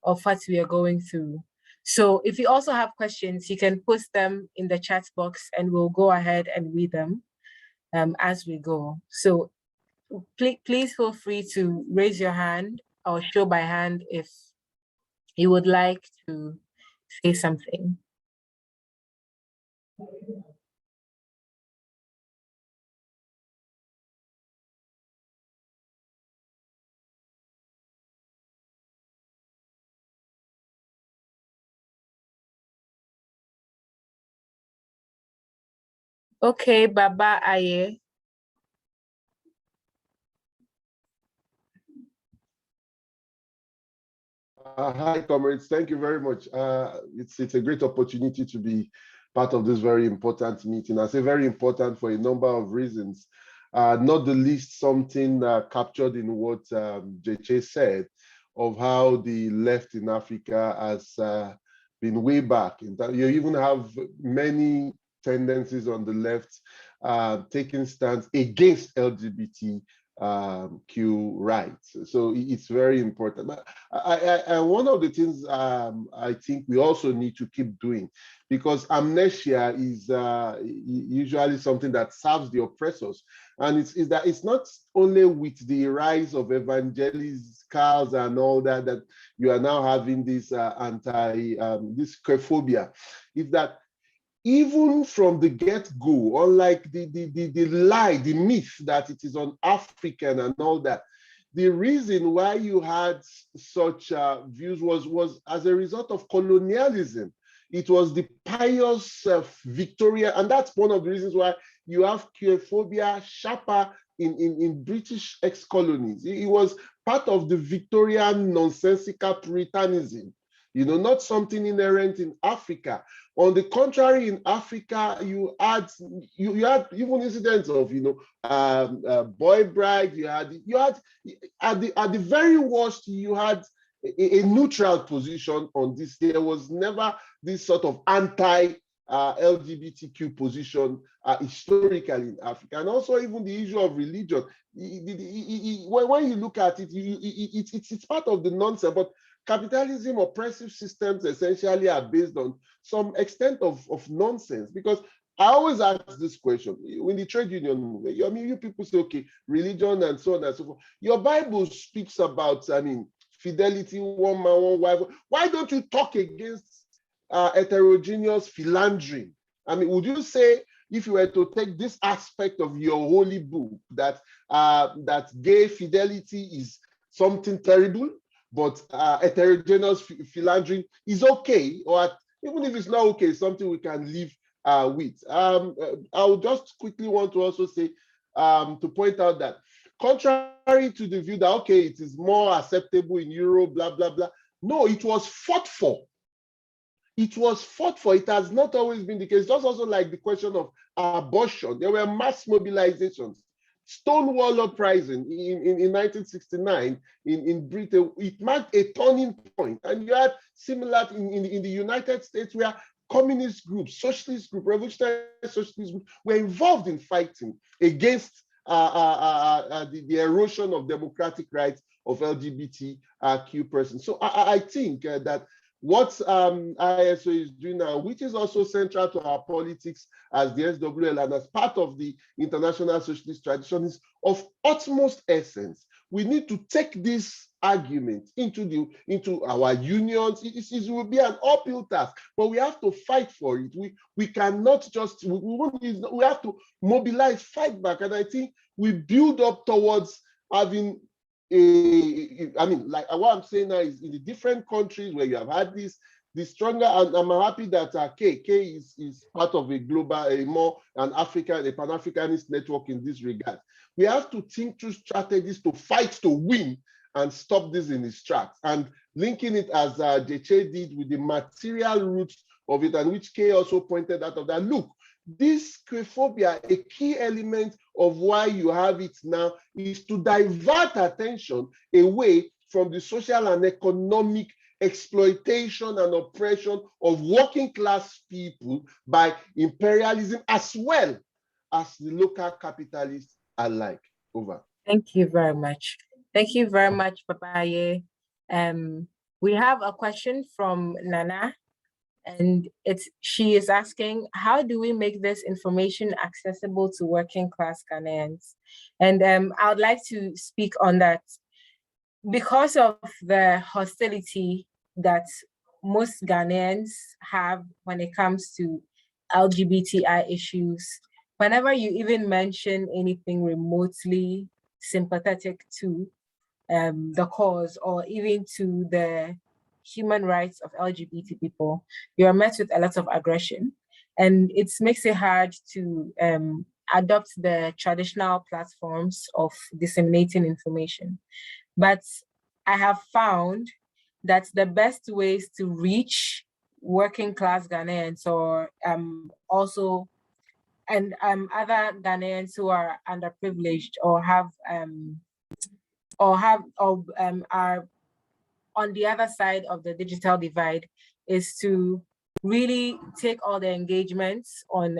of what we are going through. So if you also have questions, you can post them in the chat box and we'll go ahead and read them as we go. So please feel free to raise your hand or show by hand if you would like to say something. Okay, Baba Aye. Hi, comrades. Thank you very much. It's a great opportunity to be part of this very important meeting. I say very important for a number of reasons, not the least something captured in what JJ said of how the left in Africa has been way back. You even have many tendencies on the left taking stance against LGBT Q rights. So it's very important. But one of the things I think we also need to keep doing, because amnesia is usually something that serves the oppressors. And it's not only with the rise of evangelicals and all that that you are now having this this queerphobia. It's that even from the get-go, unlike the lie, the myth that it is un-African and all that, the reason why you had such views was as a result of colonialism. It was the pious Victoria, and that's one of the reasons why you have queerphobia sharper in British ex-colonies. It was part of the Victorian nonsensical Puritanism, not something inherent in Africa. On the contrary, in Africa, you had even incidents of boy bride. You had at the very worst, you had a neutral position on this. There was never this sort of anti LGBTQ position historically in Africa, and also even the issue of religion. When you look at it, it's part of the nonsense. But capitalism, oppressive systems essentially are based on some extent of nonsense. Because I always ask this question in the trade union movement. You people say, okay, religion and so on and so forth. Your Bible speaks about, fidelity, one man, one wife. Why don't you talk against heterogeneous philandering? Would you say, if you were to take this aspect of your holy book, that gay fidelity is something terrible, but heterogeneous philandering is okay, or even if it's not okay, something we can live with? I would just quickly want to also say, to point out that contrary to the view that, okay, it is more acceptable in Europe, blah, blah, blah. No, it was fought for. It was fought for. It has not always been the case. Just also like the question of abortion. There were mass mobilizations. Stonewall Uprising in 1969 in Britain, it marked a turning point. And you had similar in the United States, where communist groups, socialist groups, revolutionary socialist groups were involved in fighting against the erosion of democratic rights of LGBTQ persons. So I think that what ISO is doing now, which is also central to our politics as the SWL and as part of the international socialist tradition, is of utmost essence. We need to take this argument into our unions. It will be an uphill task, but we have to fight for it. We cannot just, we have to mobilize, fight back. And I think we build up towards having like what I'm saying now is, in the different countries where you have had this stronger, and I'm happy that K is part of a global, an Pan-Africanist network in this regard. We have to think through strategies to fight to win and stop this in its tracks, and linking it, as JJ did, with the material roots of it, and which K also pointed out of that. Look, this queerphobia, a key element of why you have it now, is to divert attention away from the social and economic exploitation and oppression of working class people by imperialism, as well as the local capitalists alike. Over. Thank you very much. Thank you very much, Papaye. We have a question from Nana. And she is asking, how do we make this information accessible to working class Ghanaians? And I would like to speak on that. Because of the hostility that most Ghanaians have when it comes to LGBTI issues, whenever you even mention anything remotely sympathetic to the cause, or even to the human rights of LGBT people, you are met with a lot of aggression. and it makes it hard to adopt the traditional platforms of disseminating information. But I have found that the best ways to reach working class Ghanaians or also and other Ghanaians who are underprivileged or are on the other side of the digital divide is to really take all the engagements on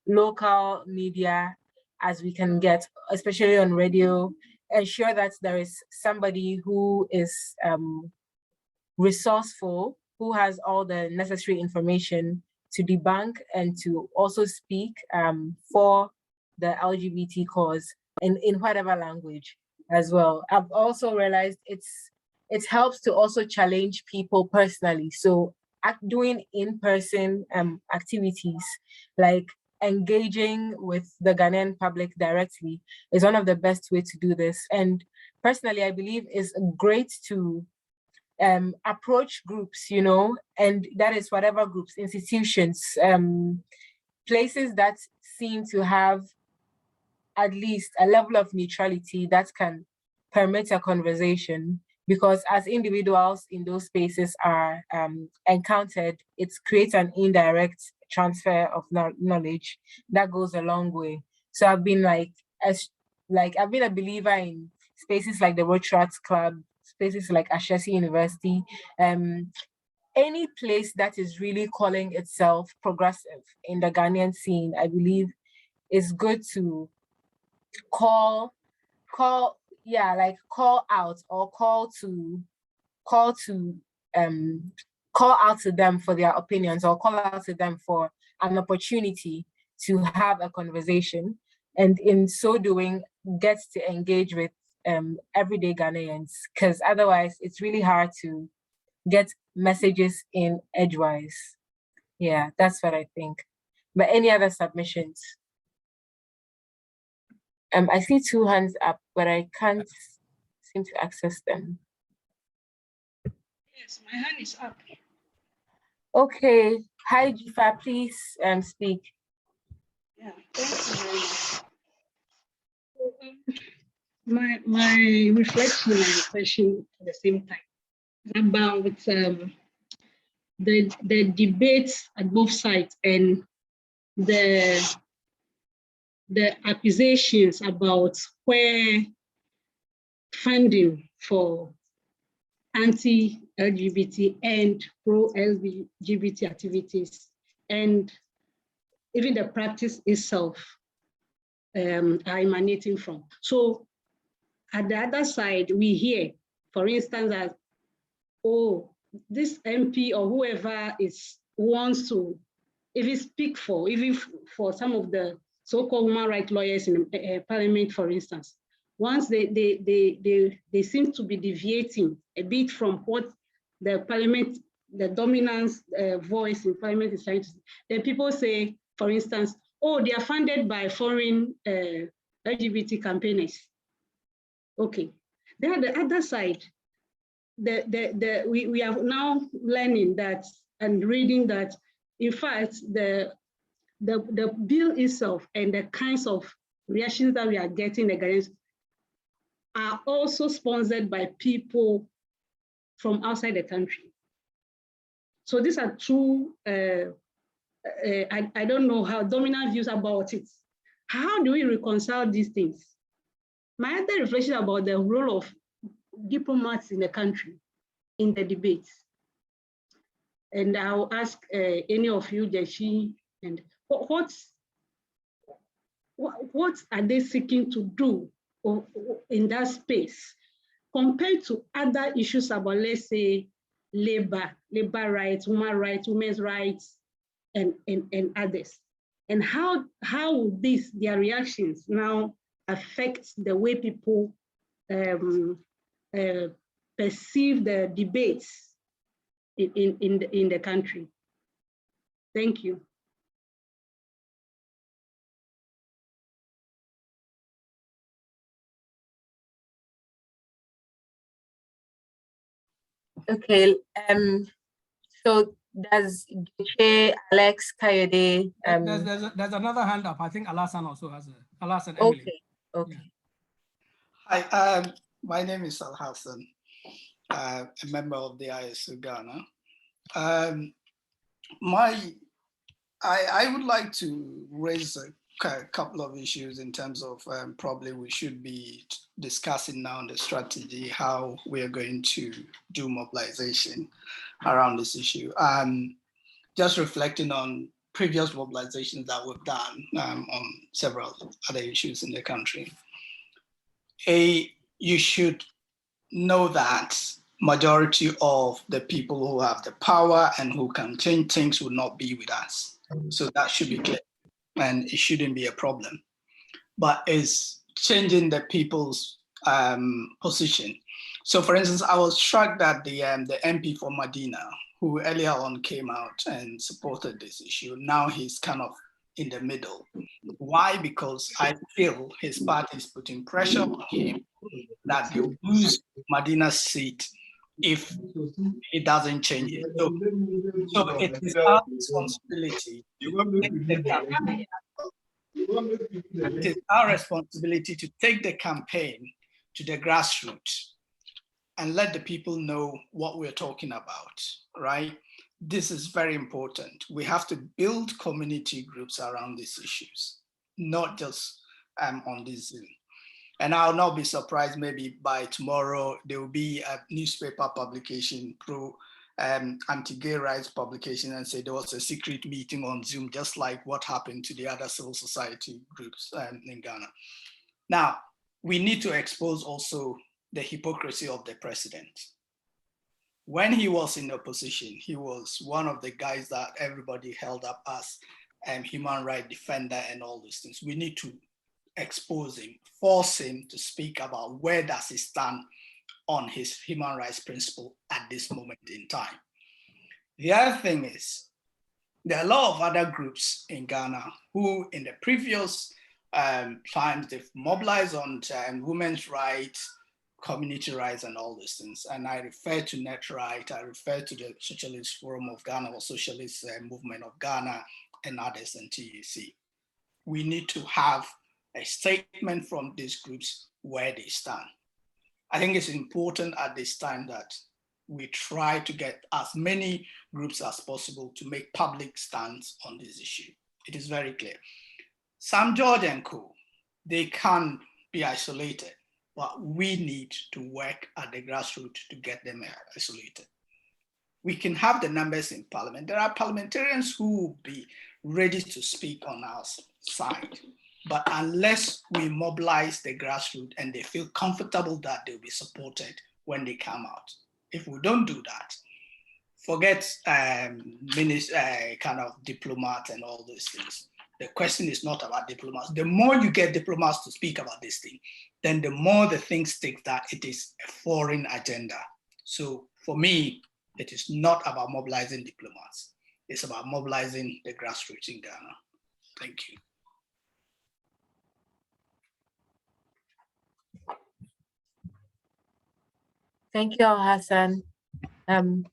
local media as we can get, especially on radio, ensure that there is somebody who is resourceful, who has all the necessary information to debunk and to also speak for the LGBT cause in whatever language as well. I've also realized it helps to also challenge people personally. So doing in-person activities like engaging with the Ghanaian public directly is one of the best ways to do this. And personally, I believe it's great to approach groups, and that is whatever groups, institutions, places that seem to have at least a level of neutrality that can permit a conversation, because as individuals in those spaces are encountered, it creates an indirect transfer of knowledge that goes a long way. So I've been I've been a believer in spaces like the Rotarats Club, spaces like Ashesi University, any place that is really calling itself progressive in the Ghanaian scene, I believe is good to call out or call out to them for their opinions, or call out to them for an opportunity to have a conversation, and in so doing get to engage with everyday Ghanaians, because otherwise it's really hard to get messages in edgewise. Yeah, that's what I think. But any other submissions? I see 2 hands up, but I can't seem to access them. Yes, my hand is up. Okay. Hi, Jifa, please speak. Yeah, thank you very much. My reflection and question at the same time about the debates at both sides and the accusations about where funding for anti-LGBT and pro-LGBT activities and even the practice itself are emanating from. So at the other side, we hear, for instance, that, oh, this MP or whoever wants to even speak for, even for some of the so-called human rights lawyers in Parliament, for instance, once they seem to be deviating a bit from what the Parliament, the dominant voice in Parliament is trying to say, then people say, for instance, oh, they are funded by foreign LGBT campaigners. Okay. Then at the other side, we are now learning that and reading that, in fact, the bill itself and the kinds of reactions that we are getting against are also sponsored by people from outside the country. So these are two, I don't know how dominant views about it. How do we reconcile these things? My other reflection about the role of diplomats in the country in the debates. And I'll ask any of you, Jeshi, and what are they seeking to do in that space compared to other issues about, let's say, labor rights, women's rights, and others? And how will their reactions now affect the way people perceive the debates in the country? Thank you. Okay, So does Geche, Alex, Kayode, there's another hand up. I think Alassane also has a Alassane, Emily. Okay. Hi, my name is Al Hassan, a member of the ISU Ghana. I would like to raise a couple of issues in terms of probably we should be discussing now the strategy, how we are going to do mobilization around this issue. Just reflecting on previous mobilizations that we've done on several other issues in the country. You should know that majority of the people who have the power and who can change things will not be with us. So that should be clear, and it shouldn't be a problem. But it's changing the people's position. So for instance, I was struck that the MP for Medina, who earlier on came out and supported this issue, now he's kind of in the middle. Why? Because I feel his party is putting pressure on him that he'll lose Medina's seat if he doesn't change it. So it is our responsibility it is our responsibility to take the campaign to the grassroots and let the people know what we're talking about, right? This is very important. We have to build community groups around these issues, not just on this Zoom. And I'll not be surprised, maybe by tomorrow, there will be a newspaper publication, anti-gay rights publication, and say there was a secret meeting on Zoom, just like what happened to the other civil society groups in Ghana. Now, we need to expose also the hypocrisy of the president. When he was in opposition, he was one of the guys that everybody held up as human rights defender and all these things. We need to expose him, force him to speak about where does he stand on his human rights principle at this moment in time. The other thing is, there are a lot of other groups in Ghana who in the previous times, they've mobilized on women's rights, community rights and all these things. And I refer to NetRight, I refer to the Socialist Forum of Ghana or Socialist Movement of Ghana and others and TUC. We need to have a statement from these groups where they stand. I think it's important at this time that we try to get as many groups as possible to make public stands on this issue. It is very clear. Sam George and co, they can be isolated, but we need to work at the grassroots to get them isolated. We can have the numbers in parliament. There are parliamentarians who will be ready to speak on our side. But unless we mobilize the grassroots and they feel comfortable that they'll be supported when they come out, if we don't do that, forget kind of diplomats and all those things. The question is not about diplomats. The more you get diplomats to speak about this thing, then the more the thing sticks that it is a foreign agenda. So for me, it is not about mobilizing diplomats. It's about mobilizing the grassroots in Ghana. Thank you. Thank you, Hassan. And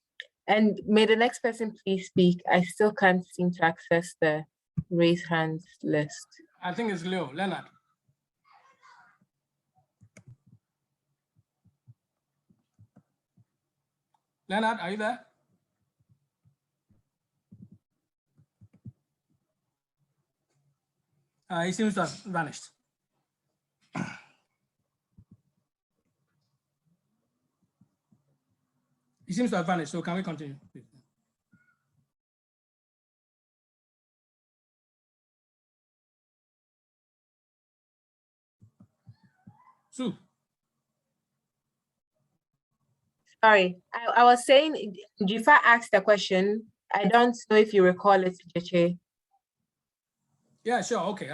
may the next person please speak. I still can't seem to access the raise hands list. I think it's Leo, Leonard. Leonard, are you there? He seems to have vanished. He seems to have vanished, so can we continue, please? Sue. Sorry, I was saying, Jifa asked a question. I don't know if you recall it, Geche. Yeah, sure, okay.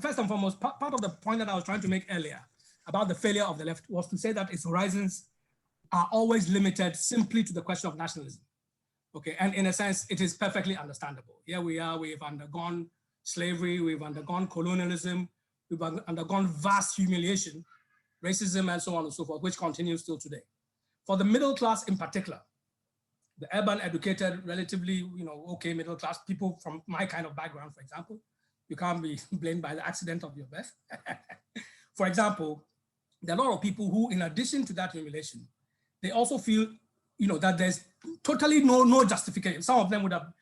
First and foremost, part of the point that I was trying to make earlier about the failure of the left was to say that its horizons are always limited simply to the question of nationalism. Okay, and in a sense, it is perfectly understandable. Here we are, we've undergone slavery, we've undergone colonialism, we've undergone vast humiliation, racism, and so on and so forth, which continues still today. For the middle class in particular, the urban educated, relatively, okay, middle class people from my kind of background, for example, you can't be blamed by the accident of your birth. For example, there are a lot of people who, in addition to that humiliation, they also feel, that there's totally no justification. Some of them would have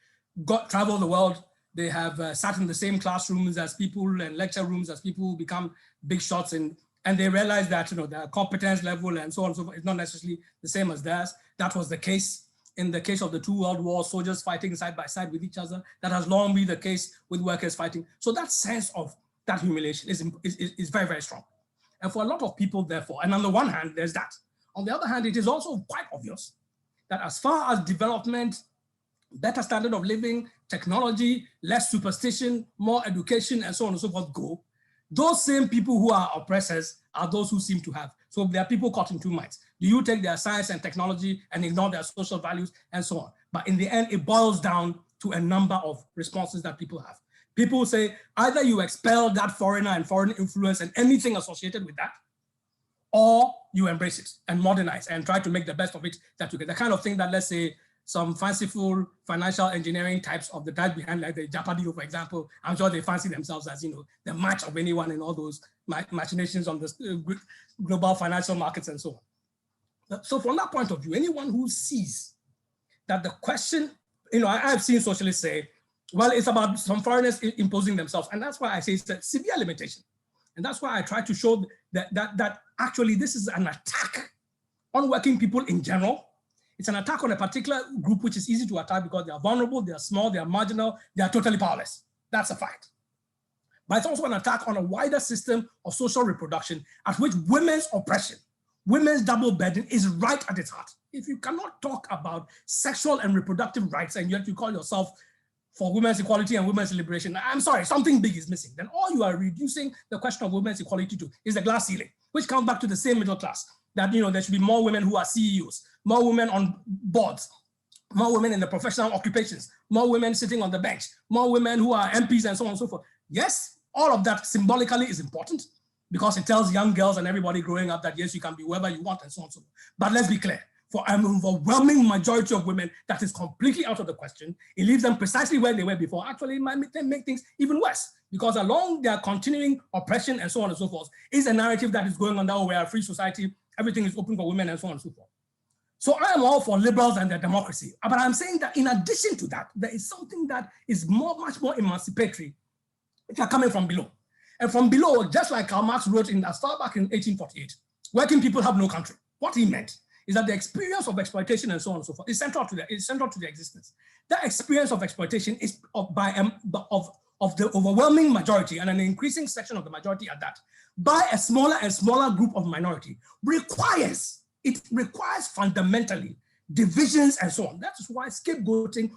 traveled the world. They have sat in the same classrooms as people and lecture rooms as people who become big shots, and they realize that their competence level and so on and so forth is not necessarily the same as theirs. That was the case in the case of the 2 world wars, soldiers fighting side by side with each other. That has long been the case with workers fighting. So that sense of that humiliation is very, very strong. And for a lot of people, therefore, and on the one hand, there's that. On the other hand, it is also quite obvious that as far as development, better standard of living, technology, less superstition, more education, and so on and so forth go, those same people who are oppressors are those who seem to have. So there are people caught in two minds. Do you take their science and technology and ignore their social values and so on? But in the end, it boils down to a number of responses that people have. People say either you expel that foreigner and foreign influence and anything associated with that, or you embrace it and modernize and try to make the best of it that you get. The kind of thing that, let's say, some fanciful financial engineering types of the guys behind, like the Japadio, for example, I'm sure they fancy themselves as, the match of anyone in all those machinations on the global financial markets and so on. So from that point of view, anyone who sees that the question, I've seen socialists say, well, it's about some foreigners imposing themselves. And that's why I say it's a severe limitation. And that's why I try to show that actually this is an attack on working people in general. It's an attack on a particular group which is easy to attack because they are vulnerable, they are small, they are marginal, they are totally powerless. That's a fact. But it's also an attack on a wider system of social reproduction at which women's oppression, women's double burden is right at its heart. If you cannot talk about sexual and reproductive rights and yet you call yourself for women's equality and women's liberation, I'm sorry, something big is missing. Then all you are reducing the question of women's equality to is the glass ceiling, which comes back to the same middle class, that there should be more women who are CEOs, more women on boards, more women in the professional occupations, more women sitting on the bench, more women who are MPs and so on and so forth. Yes, all of that symbolically is important because it tells young girls and everybody growing up that yes, you can be whoever you want and so on and so forth. But let's be clear, for an overwhelming majority of women, that is completely out of the question. It leaves them precisely where they were before. Actually, it might make things even worse because along their continuing oppression and so on and so forth is a narrative that is going on that we're a free society, everything is open for women and so on and so forth. So I am all for liberals and their democracy, but I'm saying that in addition to that, there is something that is much more emancipatory if you're coming from below. And from below, just like Karl Marx wrote as far back in 1848, working people have no country. What he meant is that the experience of exploitation and so on and so forth is central to their existence. That experience of exploitation is of the overwhelming majority and an increasing section of the majority at that, by a smaller and smaller group of minority requires fundamentally divisions and so on. That is why scapegoating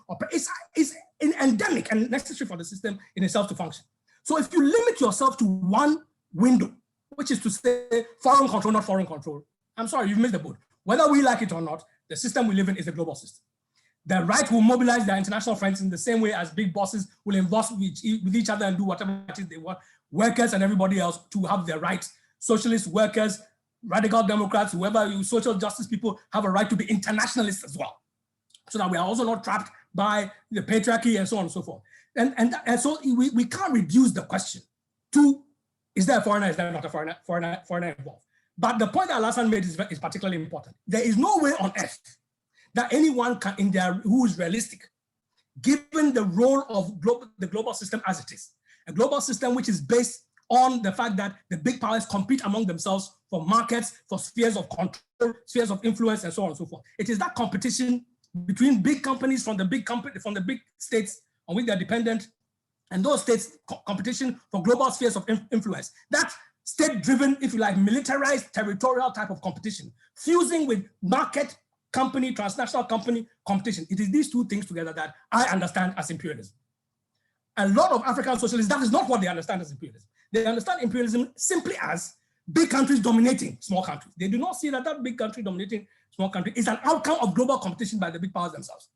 is endemic and necessary for the system in itself to function. So if you limit yourself to one window, which is to say foreign control, not foreign control, I'm sorry, you've missed the boat. Whether we like it or not, the system we live in is a global system. The right will mobilize their international friends in the same way as big bosses will invest with each other and do whatever it is they want. Workers and everybody else to have their rights. Socialists, workers, radical Democrats, whoever you social justice people have a right to be internationalists as well. So that we are also not trapped by the patriarchy and so on and so forth. And so we can't reduce the question to, is there a foreigner, is there not a foreigner involved? But the point that Alassane made is particularly important. There is no way on earth that anyone who is realistic, given the role of the global system as it is, a global system which is based on the fact that the big powers compete among themselves for markets, for spheres of control, spheres of influence, and so on and so forth. It is that competition between big companies from the big states on which they're dependent, and those states' competition for global spheres of influence. That state-driven, if you like, militarized, territorial type of competition, fusing with market company, transnational company competition. It is these two things together that I understand as imperialism. A lot of African socialists, that is not what they understand as imperialism. They understand imperialism simply as big countries dominating small countries. They do not see that big country dominating small country is an outcome of global competition by the big powers themselves.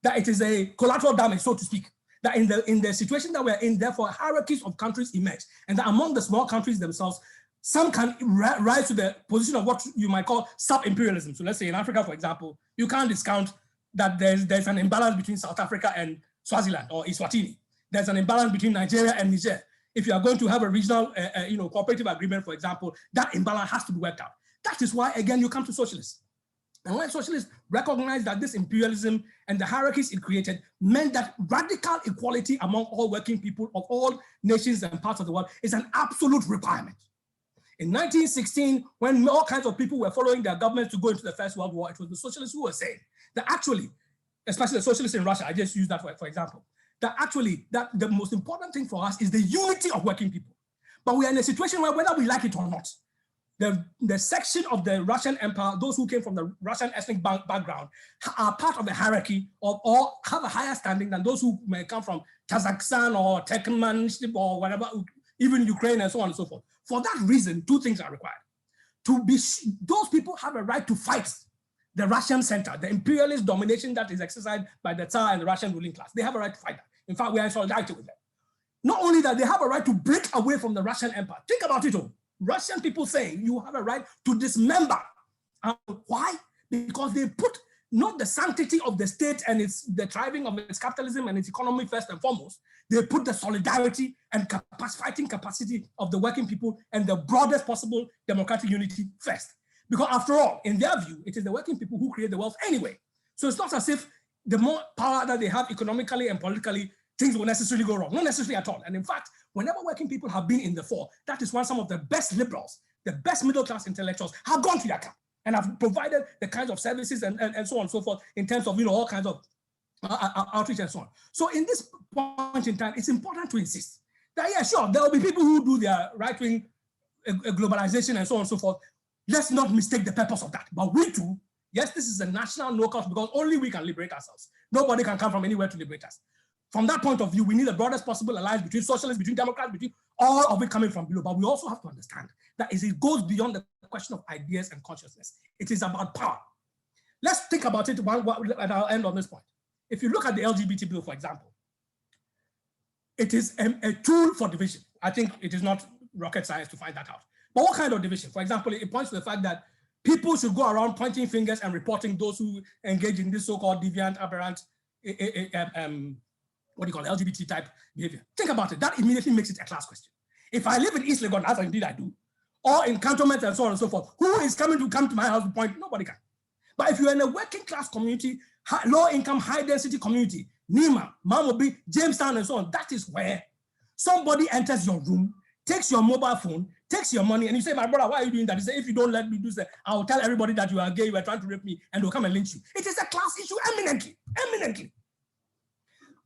That it is a collateral damage, so to speak. That in the situation that we're in, therefore, hierarchies of countries emerge. And that among the small countries themselves, some can rise to the position of what you might call sub-imperialism. So let's say in Africa, for example, you can't discount that there's an imbalance between South Africa and Swaziland or Eswatini. There's an imbalance between Nigeria and Niger. If you are going to have a regional, cooperative agreement, for example, that imbalance has to be worked out. That is why, again, you come to socialists. And when socialists recognize that this imperialism and the hierarchies it created meant that radical equality among all working people of all nations and parts of the world is an absolute requirement. In 1916, when all kinds of people were following their government to go into the First World War, it was the socialists who were saying that actually, especially the socialists in Russia, I just use that for example, that actually that the most important thing for us is the unity of working people. But we are in a situation where whether we like it or not, the section of the Russian Empire, those who came from the Russian ethnic background, are part of the hierarchy or have a higher standing than those who may come from Kazakhstan or Turkmenistan or whatever, even Ukraine and so on and so forth. For that reason, two things are required. Those people have a right to fight the Russian center, the imperialist domination that is exercised by the Tsar and the Russian ruling class. They have a right to fight that. In fact, we are in solidarity with them. Not only that, they have a right to break away from the Russian empire. Think about it all. Russian people saying you have a right to dismember. Why? Because they put not the sanctity of the state and the thriving of its capitalism and its economy first and foremost. They put the solidarity and fighting capacity of the working people and the broadest possible democratic unity first. Because after all, in their view, it is the working people who create the wealth anyway. So it's not as if the more power that they have economically and politically, things will necessarily go wrong. Not necessarily at all. And in fact, whenever working people have been in the fore, that is when some of the best liberals, the best middle-class intellectuals have gone to their camp and have provided the kinds of services and so on and so forth in terms of all kinds of outreach and so on. So in this point in time, it's important to insist that, yeah, sure, there will be people who do their right-wing globalization and so on and so forth. Let's not mistake the purpose of that. But we too, yes, this is a national no-cost because only we can liberate ourselves. Nobody can come from anywhere to liberate us. From that point of view, we need the broadest possible alliance between socialists, between Democrats, between all of it coming from below. But we also have to understand that it goes beyond the question of ideas and consciousness. It is about power. Let's think about it, and I'll end on this point. If you look at the LGBT bill, for example, it is a tool for division. I think it is not rocket science to find that out. But what kind of division? For example, it points to the fact that people should go around pointing fingers and reporting those who engage in this so-called deviant, aberrant, LGBT type behavior. Think about it. That immediately makes it a class question. If I live in East Legon, as indeed I do, or in cantonments and so on and so forth, who is coming to my house to point? Nobody can. But if you're in a working class community, low income, high density community, Nima, Mamobi, Jamestown and so on, that is where somebody enters your room, takes your mobile phone, takes your money, and you say, my brother, why are you doing that? You say, if you don't let me do that, I'll tell everybody that you are gay, you are trying to rape me, and they'll come and lynch you. It is a class issue eminently.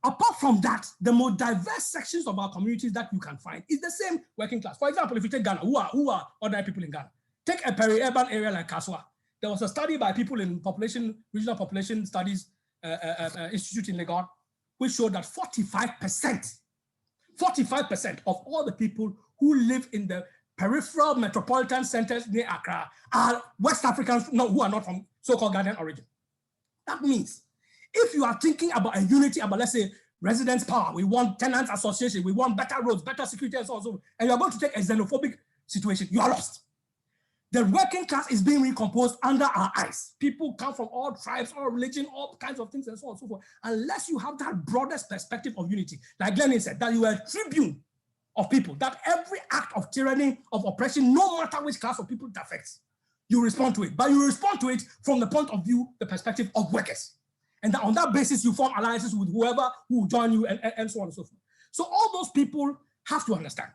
Apart from that, the more diverse sections of our communities that you can find is the same working class. For example, if you take Ghana, who are ordinary people in Ghana? Take a peri-urban area like Kaswa. There was a study by people in regional population studies institute in Legon, which showed that 45% of all the people who live in the peripheral metropolitan centers near Accra are West Africans who are not from so-called Ghanaian origin. That means if you are thinking about a unity, about let's say residence power, we want tenants association, we want better roads, better security and so on, and you're going to take a xenophobic situation, you are lost. The working class is being recomposed under our eyes. People come from all tribes, all religion, all kinds of things and so on and so forth. Unless you have that broadest perspective of unity, like Lenin said, that you are a tribune of people, that every act of tyranny, of oppression, no matter which class of people it affects, you respond to it. But you respond to it from the point of view, the perspective of workers. And on that basis, you form alliances with whoever who will join you and so on and so forth. So all those people have to understand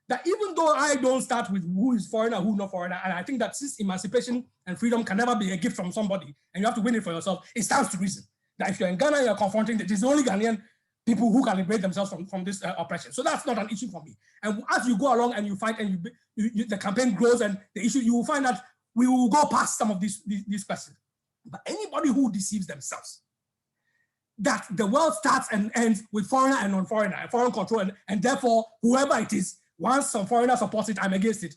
that even though I don't start with who is foreigner, who not foreigner, and I think that since emancipation and freedom can never be a gift from somebody, and you have to win it for yourself, it stands to reason that if you're in Ghana, you're confronting that it's only Ghanaian people who can liberate themselves from this oppression. So that's not an issue for me. And as you go along and you fight and the campaign grows and the issue, you will find that we will go past some of these questions. But anybody who deceives themselves, that the world starts and ends with foreigner and non-foreigner, foreign control, and therefore, whoever it is, once some foreigner supports it, I'm against it.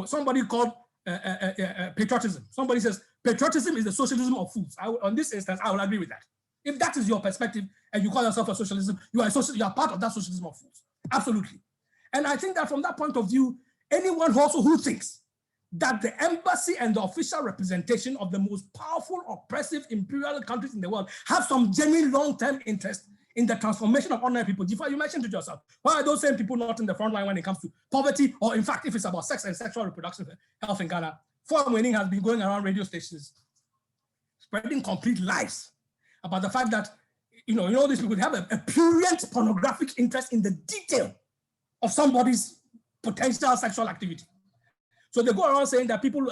Somebody called patriotism. Somebody says, patriotism is the socialism of fools. On this instance, I will agree with that. If that is your perspective and you call yourself a socialism, you are part of that socialism of fools. Absolutely. And I think that from that point of view, anyone also who thinks that the embassy and the official representation of the most powerful, oppressive, imperial countries in the world have some genuine long-term interest in the transformation of ordinary people. Jifa, you mentioned it yourself. Why are those same people not in the front line when it comes to poverty, or in fact, if it's about sex and sexual reproduction health in Ghana? Forum Winning has been going around radio stations spreading complete lies about the fact that these people have a prurient pornographic interest in the detail of somebody's potential sexual activity. So they go around saying that people,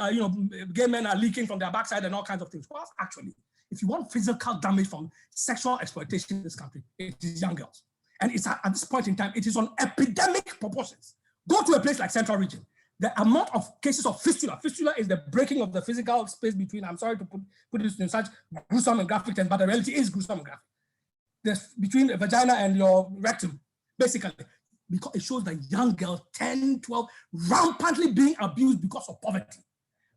gay men are leaking from their backside and all kinds of things. Well, actually, if you want physical damage from sexual exploitation in this country, it is young girls. And it's at this point in time, it is on epidemic proportions. Go to a place like Central Region. The amount of cases of fistula is the breaking of the physical space between, I'm sorry to put this in such gruesome and graphic terms, but the reality is gruesome and graphic. Between the vagina and your rectum, basically, because it shows that young girls, 10, 12, rampantly being abused because of poverty,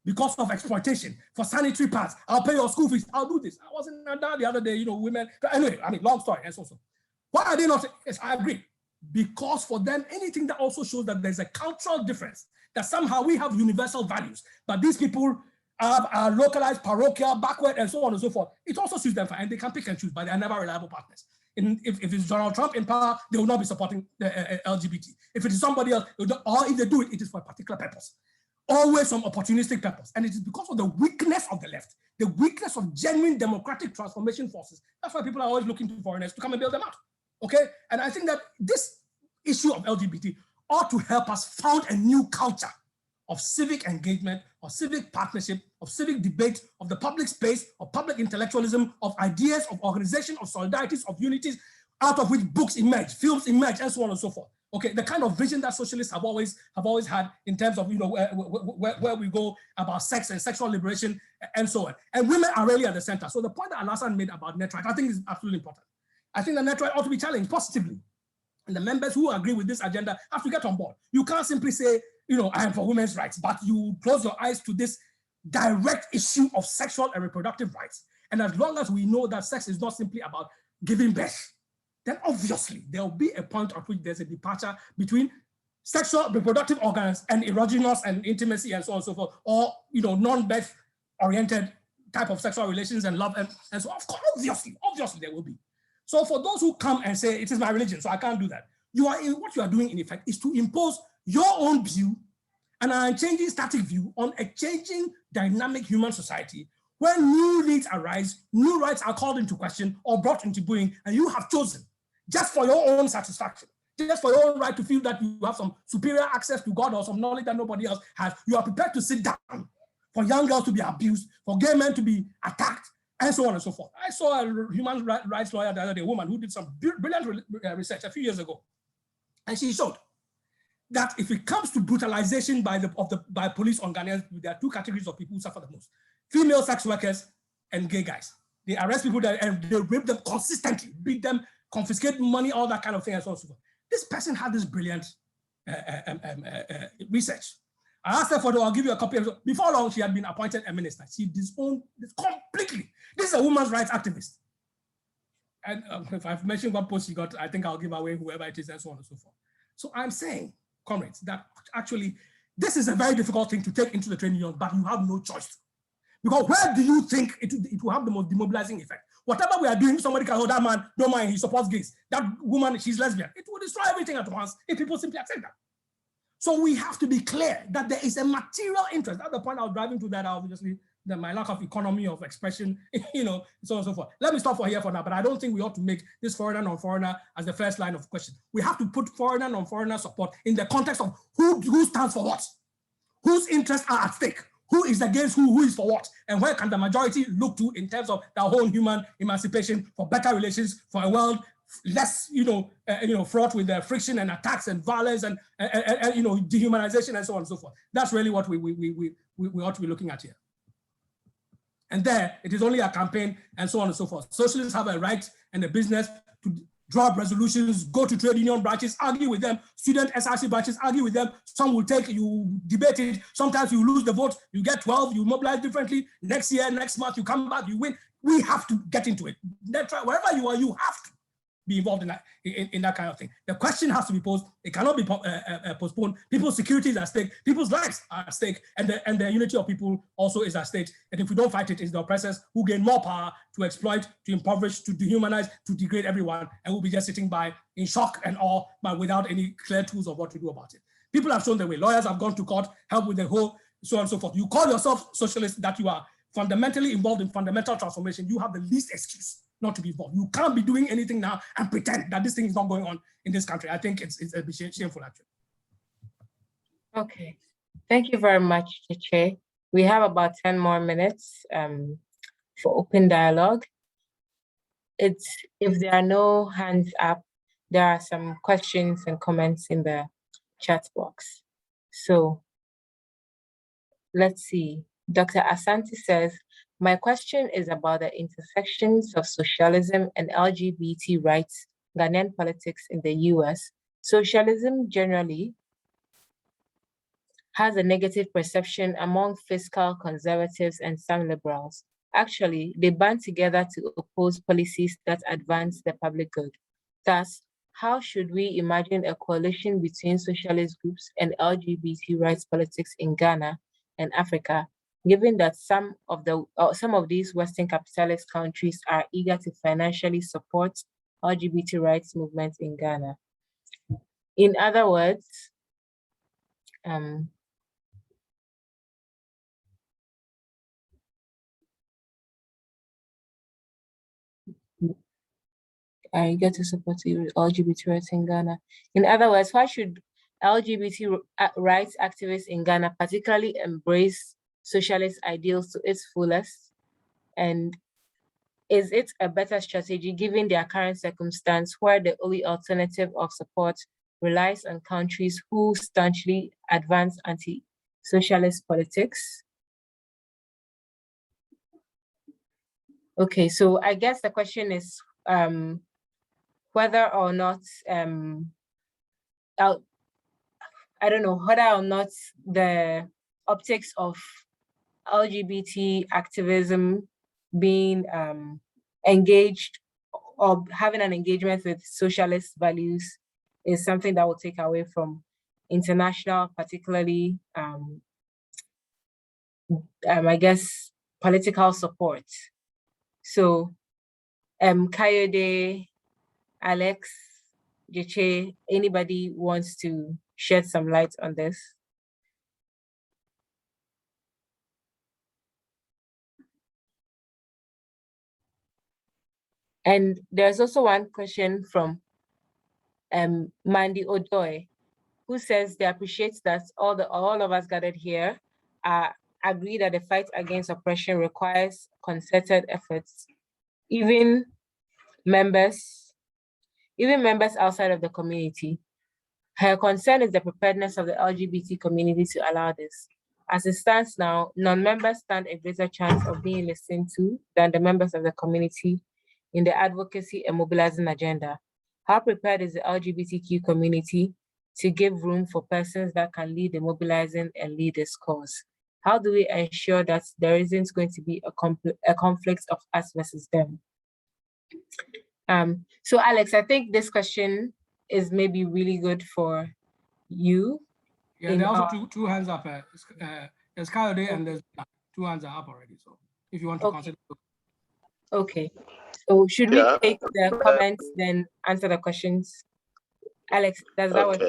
because of exploitation, for sanitary pads. I'll pay your school fees, I'll do this. I was in Nanda the other day, women. But anyway, long story, and so. Why are they not? Yes, I agree. Because for them, anything that also shows that there's a cultural difference, that somehow we have universal values, but these people are localized, parochial, backward, and so on and so forth. It also suits them fine, and they can pick and choose, but they are never reliable partners. If it's Donald Trump in power, they will not be supporting the LGBT. If it is somebody else, or if they do it, it is for a particular purpose. Always some opportunistic purpose. And it is because of the weakness of the left, the weakness of genuine democratic transformation forces. That's why people are always looking to foreigners to come and build them out. Okay? And I think that this issue of LGBT ought to help us found a new culture of civic engagement, of civic partnership, of civic debate, of the public space, of public intellectualism, of ideas, of organization, of solidarities, of unities, out of which books emerge, films emerge, and so on and so forth. Okay, the kind of vision that socialists have always had in terms of where we go about sex and sexual liberation and so on. And women are really at the center. So the point that Alassane made about net right, I think is absolutely important. I think the net right ought to be challenged positively. And the members who agree with this agenda have to get on board. You can't simply say, I am for women's rights, but you close your eyes to this direct issue of sexual and reproductive rights. And as long as we know that sex is not simply about giving birth, then obviously there will be a point at which there's a departure between sexual reproductive organs and erogenous and intimacy and so on and so forth, or non-birth oriented type of sexual relations and love and so on. Of course, obviously there will be. So for those who come and say it is my religion, so I can't do that, what you are doing in effect is to impose your own view and an unchanging static view on a changing dynamic human society where new needs arise, new rights are called into question or brought into being, and you have chosen just for your own satisfaction, just for your own right to feel that you have some superior access to God or some knowledge that nobody else has. You are prepared to sit down for young girls to be abused, for gay men to be attacked, and so on and so forth. I saw a human rights lawyer the other day, a woman who did some brilliant research a few years ago. And she showed that if it comes to brutalization by police on Ghanaians, there are two categories of people who suffer the most: female sex workers and gay guys. They arrest people and they rape them consistently, beat them, confiscate money, all that kind of thing, and so on and so forth. This person had this brilliant research. I asked her for it, I'll give you a copy of it. Before long, she had been appointed a minister. She disowned this completely. This is a women's rights activist. And if I've mentioned what post she got, I think I'll give away whoever it is and so on and so forth. So I'm saying, comrades, that actually this is a very difficult thing to take into the trade union, but you have no choice. Because where do you think it will have the most demobilizing effect? Whatever we are doing, somebody can hold that man, don't mind, he supports gays. That woman, she's lesbian. It will destroy everything at once if people simply accept that. So we have to be clear that there is a material interest. That's the point I was driving to, that obviously my lack of economy of expression, so on and so forth. Let me stop here for now, but I don't think we ought to make this foreigner non-foreigner as the first line of question. We have to put foreigner non-foreigner support in the context of who stands for what, whose interests are at stake, who is against who is for what, and where can the majority look to in terms of their whole human emancipation for better relations, for a world less, fraught with friction and attacks and violence and dehumanization and so on and so forth. That's really what we ought to be looking at here. And there, it is only a campaign and so on and so forth. Socialists have a right and a business to draw up resolutions, go to trade union branches, argue with them, student SRC branches, argue with them. Some will take, you debate it. Sometimes you lose the vote, you get 12, you mobilize differently. Next year, next month, you come back, you win. We have to get into it. Wherever you are, you have to. be involved in that kind of thing. The question has to be posed. It cannot be postponed. People's security is at stake. People's lives are at stake, and the unity of people also is at stake. And if we don't fight it, it's the oppressors who gain more power to exploit, to impoverish, to dehumanize, to degrade everyone, and we'll be just sitting by in shock and awe, but without any clear tools of what to do about it. People have shown the way. Lawyers have gone to court, help with the whole, so on and so forth. You call yourself socialist, that you are fundamentally involved in fundamental transformation, you have the least excuse not to be involved. You can't be doing anything now and pretend that this thing is not going on in this country. I think it's a bit shameful, actually. Okay, thank you very much, Chiche. We have about 10 more minutes for open dialogue. If there are no hands up, there are some questions and comments in the chat box. So let's see. Dr. Asante says, my question is about the intersections of socialism and LGBT rights, Ghanaian politics in the US. Socialism generally has a negative perception among fiscal conservatives and some liberals. Actually, they band together to oppose policies that advance the public good. Thus, how should we imagine a coalition between socialist groups and LGBT rights politics in Ghana and Africa, given that some of these Western capitalist countries are eager to financially support LGBT rights movements in Ghana? In other words, are eager to support LGBT rights in Ghana. In other words, why should LGBT rights activists in Ghana particularly embrace socialist ideals to its fullest? And is it a better strategy given their current circumstance where the only alternative of support relies on countries who staunchly advance anti-socialist politics? Okay, so I guess the question is whether or not, I don't know, whether or not the optics of LGBT activism being engaged or having an engagement with socialist values is something that will take away from international, particularly, I guess, political support. So, Kayode, Alex, Jeche, anybody wants to shed some light on this? And there's also one question from Mandy Odoy, who says they appreciate that all of us gathered here agree that the fight against oppression requires concerted efforts. Even members outside of the community. Her concern is the preparedness of the LGBT community to allow this. As it stands now, non-members stand a greater chance of being listened to than the members of the community in the advocacy and mobilizing agenda. How prepared is the LGBTQ community to give room for persons that can lead the mobilizing and lead this cause? How do we ensure that there isn't going to be a conflict of us versus them? So Alex, I think this question is maybe really good for you. Yeah, there are also two hands up. There's Kayode and there's two hands are up already. So if you want to consider. Okay. So should we take the comments, then answer the questions? Alex, does that work?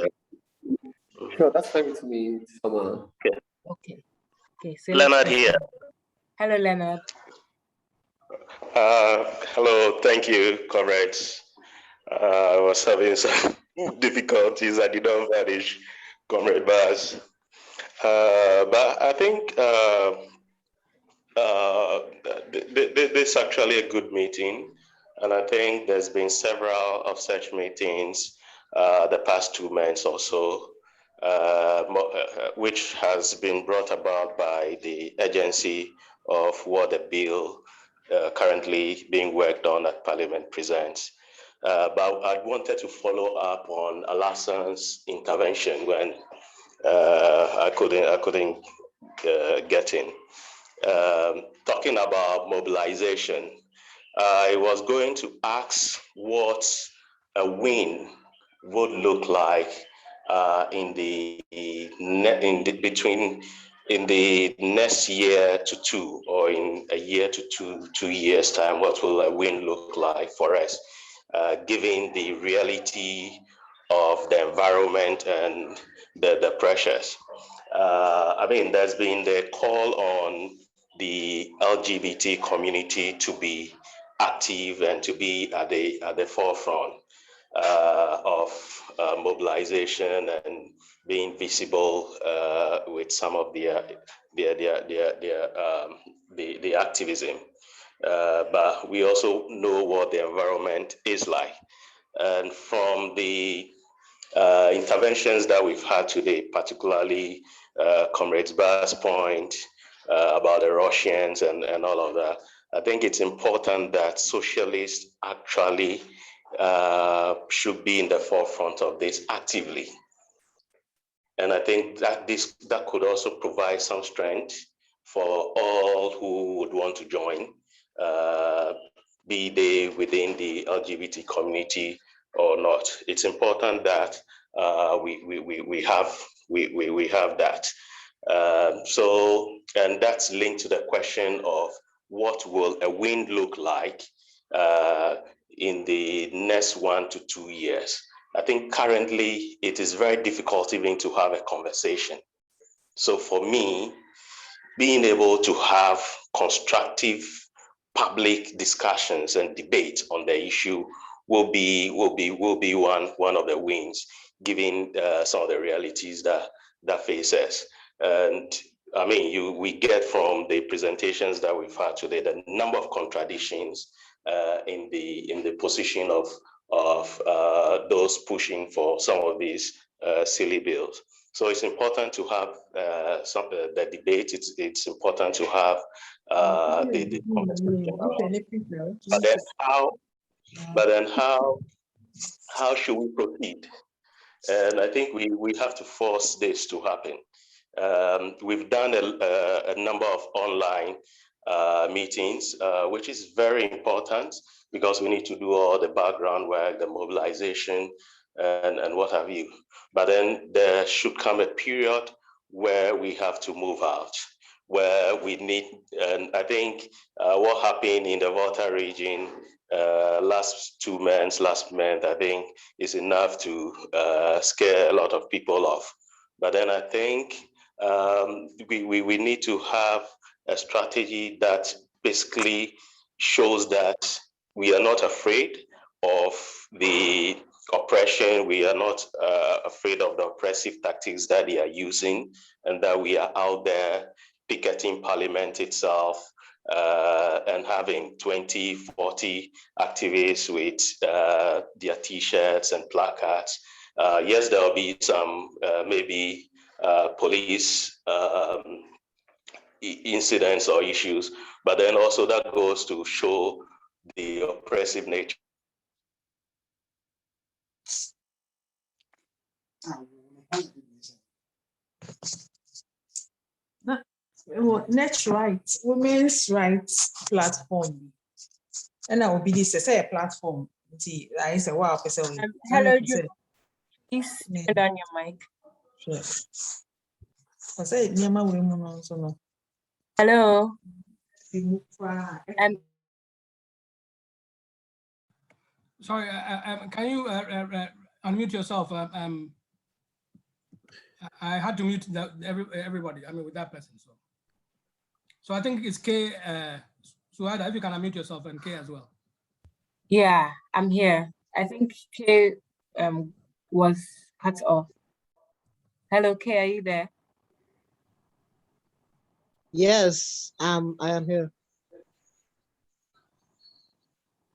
Sure, that's fine with me. Okay. Okay. So Leonard here. Hello, Leonard. Hello, thank you, comrades. I was having some difficulties. I did not vanish, Comrade Baz. But I think this is actually a good meeting. And I think there's been several of such meetings the past 2 months or so, which has been brought about by the agency of what the bill currently being worked on at Parliament presents. But I wanted to follow up on Alassan's intervention when I couldn't get in. Talking about mobilization, I was going to ask what a win would look like in the next year to two, or in a year to 2 years time. What will a win look like for us, given the reality of the environment and the pressures? I mean, there's been the call on the LGBT community to be active and to be at the forefront of mobilization and being visible with some of the activism. But we also know what the environment is like, and from the interventions that we've had today, particularly Comrades Barr's point about the Russians and all of that, I think it's important that socialists actually should be in the forefront of this actively. And I think that that could also provide some strength for all who would want to join, be they within the LGBT community or not. It's important that we have that. And that's linked to the question of what will a win look like in the next 1 to 2 years. I think currently it is very difficult even to have a conversation. So for me, being able to have constructive public discussions and debate on the issue will be one of the wins, given some of the realities that face us. And I mean, we get from the presentations that we've had today the number of contradictions in the position of those pushing for some of these silly bills. So it's important to have the debate. It's important to have the conversation. But then how should we proceed? And I think we have to force this to happen. We've done a number of online meetings, which is very important because we need to do all the background work, the mobilization, and what have you. But then there should come a period where we have to move out, where we need, and I think what happened in the Volta region last month, I think is enough to scare a lot of people off. But then I think we need to have a strategy that basically shows that we are not afraid of the oppression, we are not afraid of the oppressive tactics that they are using, and that we are out there picketing Parliament itself and having 20, 40 activists with their T-shirts and placards. Yes, there will be some maybe police incidents or issues, but then also that goes to show the oppressive nature. Next rights, women's rights platform. And I will be this a platform. I say wow, hello, you please turn on your mic. Yes. I say no. Hello. Sorry, can you unmute yourself? I had to mute everybody. I mean, with that person. So I think it's K. Suada, if you can unmute yourself, and K as well. Yeah, I'm here. I think K was cut off. Hello, K, are you there? Yes, I am here.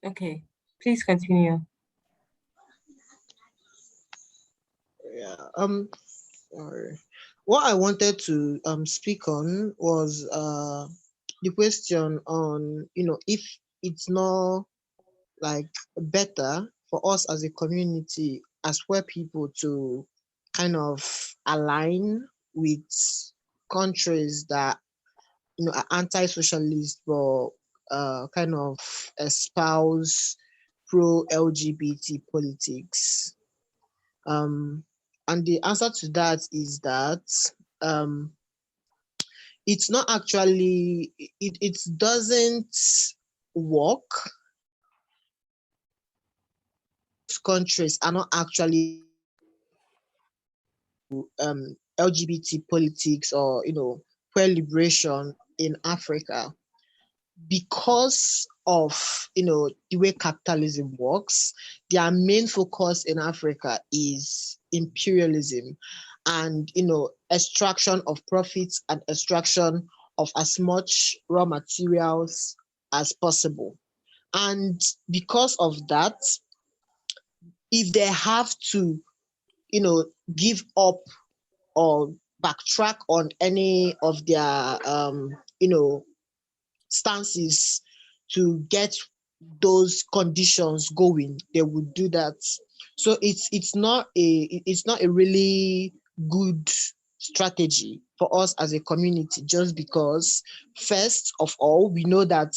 Okay, please continue. Yeah. What I wanted to speak on was the question on, if it's not like better for us as a community, as queer people, to kind of align with countries that are anti-socialist but kind of espouse pro-LGBT politics? And the answer to that is that it's not actually, it doesn't work. Countries are not actually LGBT politics or queer liberation in Africa, because of the way capitalism works. Their main focus in Africa is imperialism and extraction of profits and extraction of as much raw materials as possible. And because of that, if they have to give up or backtrack on any of their stances to get those conditions going, they would do that. So it's not a really good strategy for us as a community, just because first of all, we know that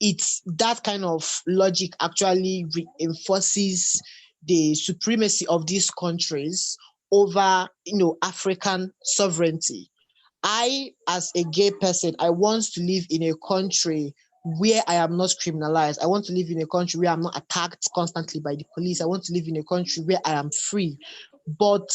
it's that kind of logic actually reinforces the supremacy of these countries over African sovereignty. I, as a gay person, I want to live in a country where I am not criminalized. I want to live in a country where I'm not attacked constantly by the police. I want to live in a country where I am free. But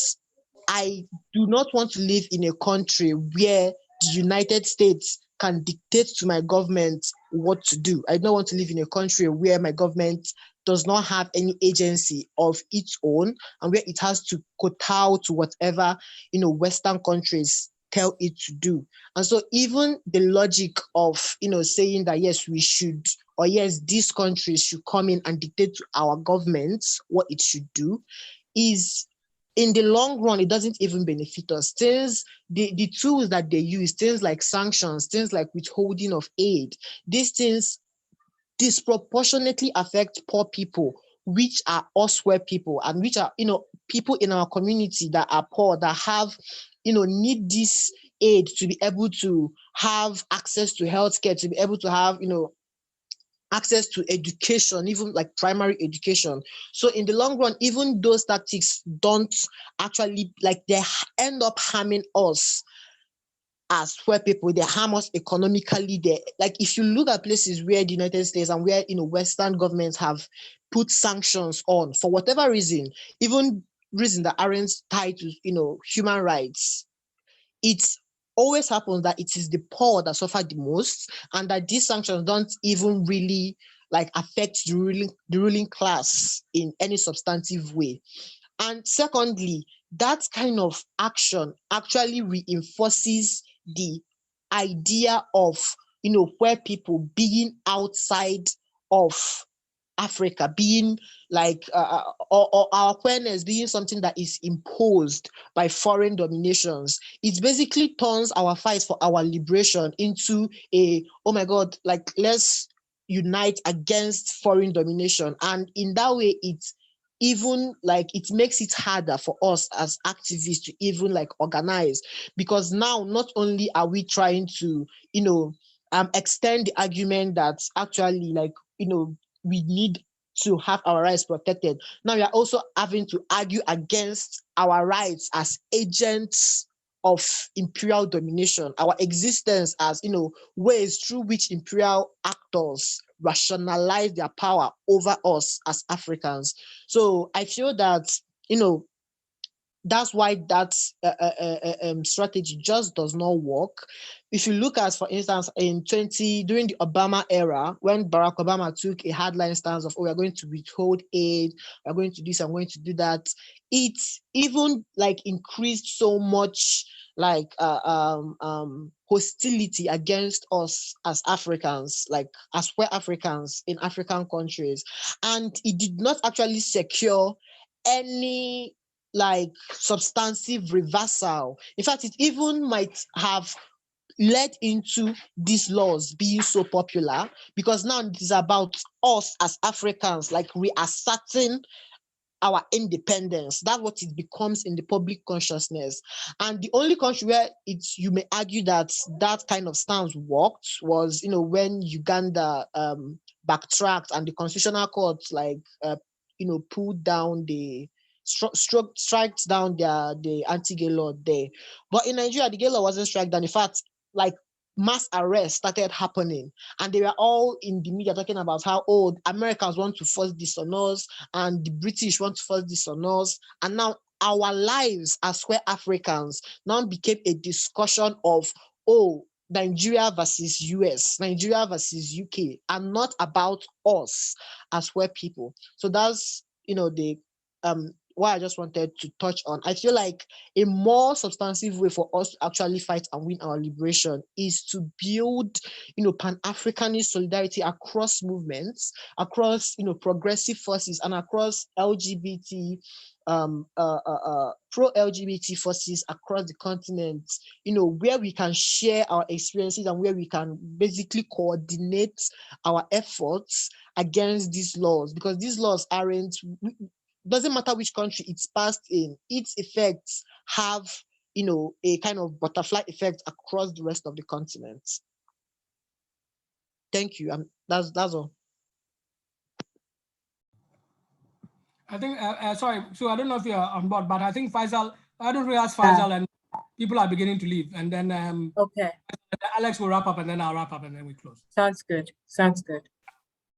I do not want to live in a country where the United States can dictate to my government what to do. I don't want to live in a country where my government does not have any agency of its own and where it has to kowtow to whatever Western countries tell it to do. And so even the logic of saying that yes, we should, or yes, these countries should come in and dictate to our governments what it should do, is in the long run, it doesn't even benefit us. Things, the tools that they use, things like sanctions, things like withholding of aid, these things disproportionately affect poor people, which are us-where people, and which are people in our community that are poor, that have need this aid to be able to have access to healthcare, to be able to have access to education, even like primary education. So in the long run, even those tactics don't actually, like, they end up harming us as poor people. They harm us economically. They, like, if you look at places where the United States and where Western governments have put sanctions on for whatever reason, even reason that aren't tied to human rights, it always happens that it is the poor that suffer the most, and that these sanctions don't even really affect the ruling class in any substantive way. And secondly, that kind of action actually reinforces the idea of where people being outside of Africa, being or our awareness being something that is imposed by foreign dominations. It basically turns our fight for our liberation into a, oh my God, let's unite against foreign domination. And in that way, it's even it makes it harder for us as activists to even organize, because now not only are we trying to extend the argument that actually we need to have our rights protected. Now we are also having to argue against our rights as agents of imperial domination, our existence as ways through which imperial actors rationalize their power over us as Africans. So I feel that that's why that strategy just does not work. If you look at, for instance, during the Obama era, when Barack Obama took a hardline stance of, oh, we're going to withhold aid, we're going to do this, I'm going to do that, it even increased so much hostility against us as Africans, as we're Africans in African countries. And it did not actually secure any substantive reversal. In fact, it even might have led into these laws being so popular, because now it is about us as Africans, reasserting our independence. That's what it becomes in the public consciousness. And the only country where you may argue that kind of stance worked was, when Uganda backtracked and the constitutional court pulled down the striked down the anti-gay law there. But in Nigeria, the gay law wasn't struck down. In fact, like mass arrests started happening, and they were all in the media talking about how Americans want to force this on us, and the British want to force this on us, and now our lives as queer Africans now became a discussion of Nigeria versus US, Nigeria versus UK, and not about us as queer people. So that's the what I just wanted to touch on. I feel like a more substantive way for us to actually fight and win our liberation is to build, Pan-Africanist solidarity across movements, across, progressive forces, and across LGBT, pro-LGBT forces across the continent, where we can share our experiences and where we can basically coordinate our efforts against these laws, because these laws doesn't matter which country it's passed in, its effects have, a kind of butterfly effect across the rest of the continent. Thank you. That's all. I think, sorry, so I don't know if you're on board, but I think Faisal, I don't realize Faisal and people are beginning to leave. And then okay, Alex will wrap up, and then I'll wrap up, and then we close. Sounds good.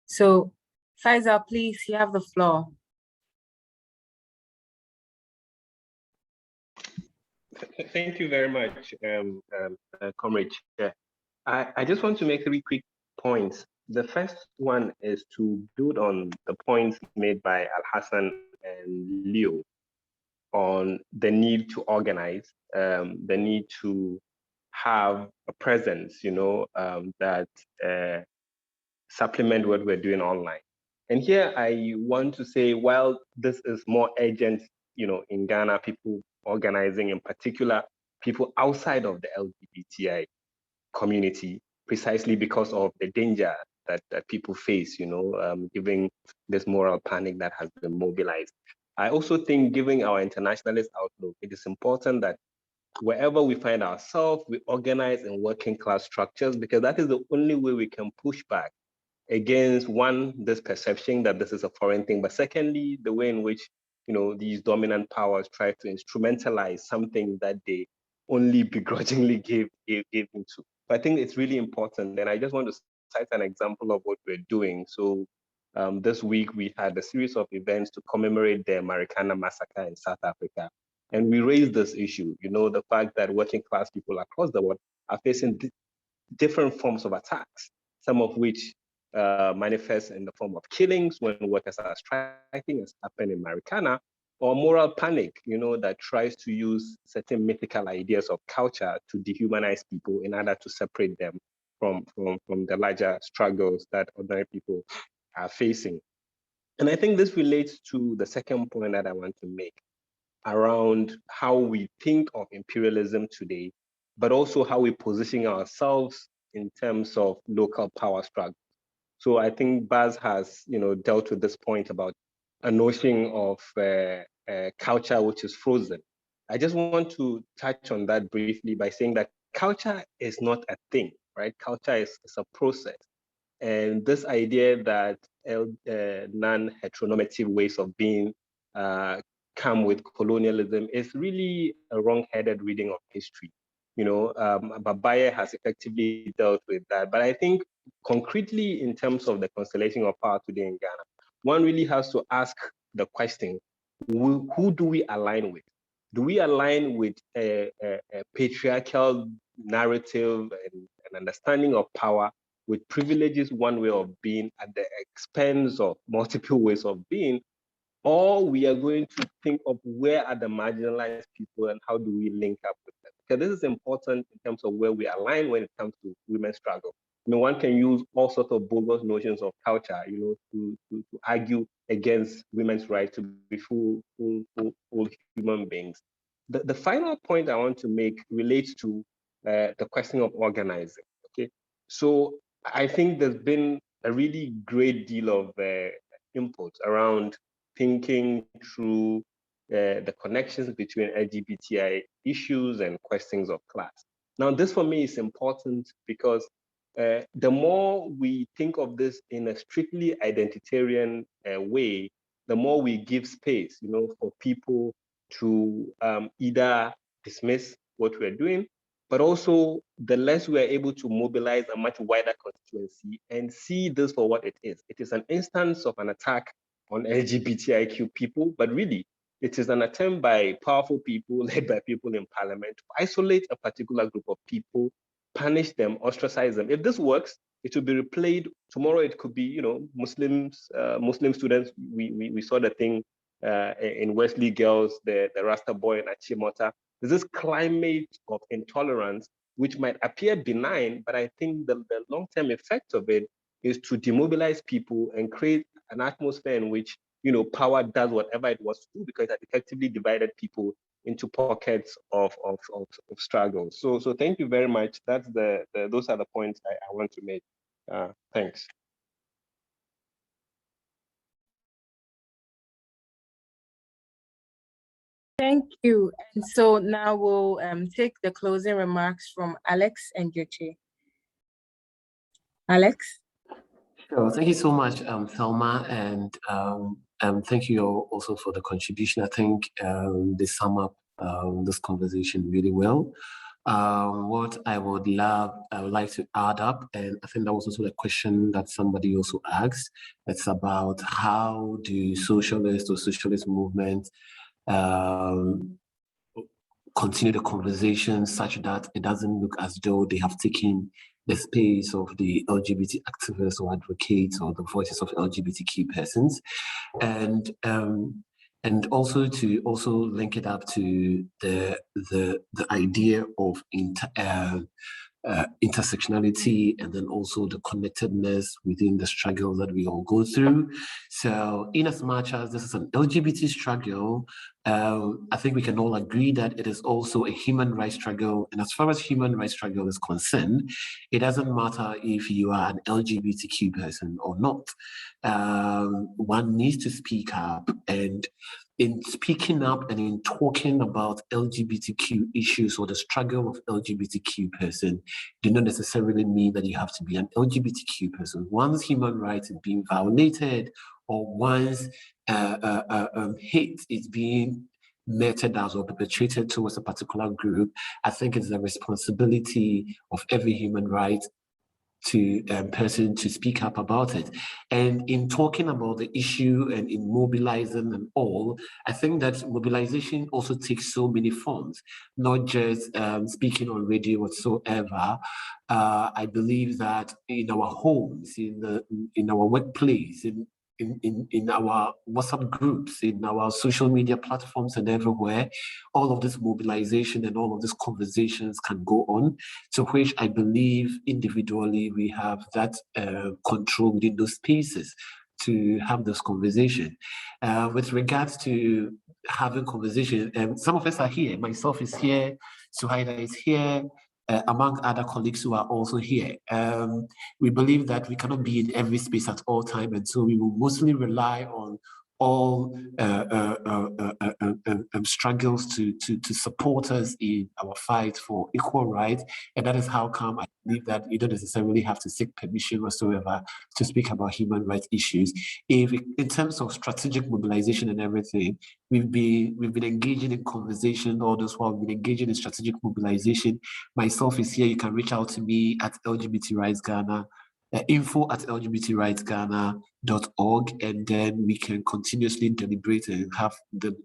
So Faisal, please, you have the floor. Thank you very much, Comrade Chair. I just want to make 3 quick points. The first one is to build on the points made by Al-Hassan and Leo on the need to organize, the need to have a presence, that supplement what we're doing online. And here I want to say, while this is more urgent, in Ghana, people organizing, in particular, people outside of the LGBTI community, precisely because of the danger that people face, given this moral panic that has been mobilized. I also think, given our internationalist outlook, it is important that wherever we find ourselves, we organize in working class structures, because that is the only way we can push back against, one, this perception that this is a foreign thing, but secondly, the way in which these dominant powers try to instrumentalize something that they only begrudgingly gave into. But I think it's really important, and I just want to cite an example of what we're doing. So this week we had a series of events to commemorate the Marikana massacre in South Africa, and we raised this issue. The fact that working class people across the world are facing different forms of attacks, some of which manifest in the form of killings when workers are striking, as happened in Marikana, or moral panic, that tries to use certain mythical ideas of culture to dehumanize people in order to separate them from the larger struggles that ordinary people are facing. And I think this relates to the second point that I want to make around how we think of imperialism today, but also how we position ourselves in terms of local power struggle. So I think Baz has, dealt with this point about a notion of culture which is frozen. I just want to touch on that briefly by saying that culture is not a thing, right? Culture is a process. And this idea that non-heteronormative ways of being come with colonialism is really a wrong-headed reading of history. Babaye has effectively dealt with that. But I think concretely, in terms of the constellation of power today in Ghana, one really has to ask the question, who do we align with? Do we align with a patriarchal narrative and an understanding of power, with privileges one way of being at the expense of multiple ways of being? Or we are going to think of where are the marginalized people and how do we link up with them? Because this is important in terms of where we align when it comes to women's struggle. One can use all sorts of bogus notions of culture, to argue against women's right to be full human beings. The final point I want to make relates to the question of organizing. Okay, so I think there's been a really great deal of input around thinking through the connections between LGBTI issues and questions of class. Now, this for me is important because the more we think of this in a strictly identitarian way, the more we give space, for people to either dismiss what we're doing, but also the less we are able to mobilize a much wider constituency and see this for what it is. It is an instance of an attack on LGBTIQ people, but really, it is an attempt by powerful people led by people in parliament to isolate a particular group of people, punish them, ostracize them. If this works, it will be replayed tomorrow. It could be, Muslims, Muslim students. We saw the thing in Wesley Girls, the Rasta boy in Achimota. There's this climate of intolerance, which might appear benign, but I think the long-term effect of it is to demobilize people and create an atmosphere in which power does whatever it wants to do, because it effectively divided people into pockets of struggle. So thank you very much. That's those are the points I want to make. Thanks. Thank you. And so now we'll take the closing remarks from Alex and Joche. Alex? Sure. Thank you so much, Thelma, and thank you also for the contribution. I think they sum up this conversation really well. What I would like to add up, and I think that was also a question that somebody also asked. It's about how do socialist or socialist movement continue the conversation such that it doesn't look as though they have taken the space of the LGBT activists or advocates or the voices of LGBTQ persons, and also to link it up to the idea of intersectionality, and then also the connectedness within the struggle that we all go through. So in as much as this is an LGBT struggle, I think we can all agree that it is also a human rights struggle. And as far as human rights struggle is concerned, it doesn't matter if you are an LGBTQ person or not. One needs to speak up, and in speaking up and in talking about LGBTQ issues or the struggle of LGBTQ person, do not necessarily mean that you have to be an LGBTQ person. Once human rights is being violated, or once hate is being meted out or perpetrated towards a particular group, I think it's the responsibility of every human right to person to speak up about it. And in talking about the issue and in mobilizing and all, I think that mobilization also takes so many forms, not just speaking on radio whatsoever. I believe that in our homes, in our workplace, in our WhatsApp groups, in our social media platforms and everywhere, all of this mobilization and all of these conversations can go on, to which I believe individually we have that control within those spaces to have this conversation. With regards to having conversation, some of us are here, myself is here, Suhaila is here, among other colleagues who are also here. We believe that we cannot be in every space at all time, and so we will mostly rely on all struggles to support us in our fight for equal rights. And that is how come I believe that you don't necessarily have to seek permission whatsoever to speak about human rights issues. If in terms of strategic mobilization and everything, we've been engaging in conversation all this while, we've been engaging in strategic mobilization. Myself is here. You can reach out to me at LGBT Rights Ghana, info@lgbtrightsghana.org, and then we can continuously deliberate and have the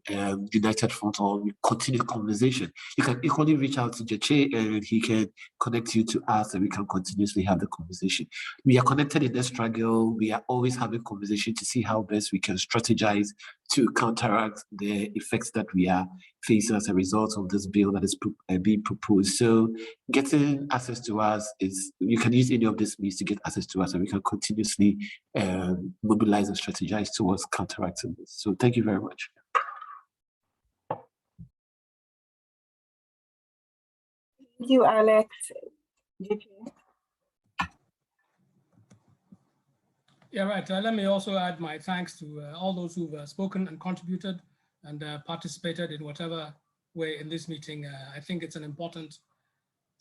united front, or we continue the conversation. You can equally reach out to Joche and he can connect you to us, and we can continuously have the conversation. We are connected in this struggle. We are always having conversation to see how best we can strategize to counteract the effects that we are facing as a result of this bill that is being proposed. So getting access to us is, you can use any of these means to get access to us, and we can continuously mobilize and strategize towards counteracting this. So thank you very much. Thank you, Alex. Yeah, right. Let me also add my thanks to all those who've spoken and contributed and participated in whatever way in this meeting. I think it's an important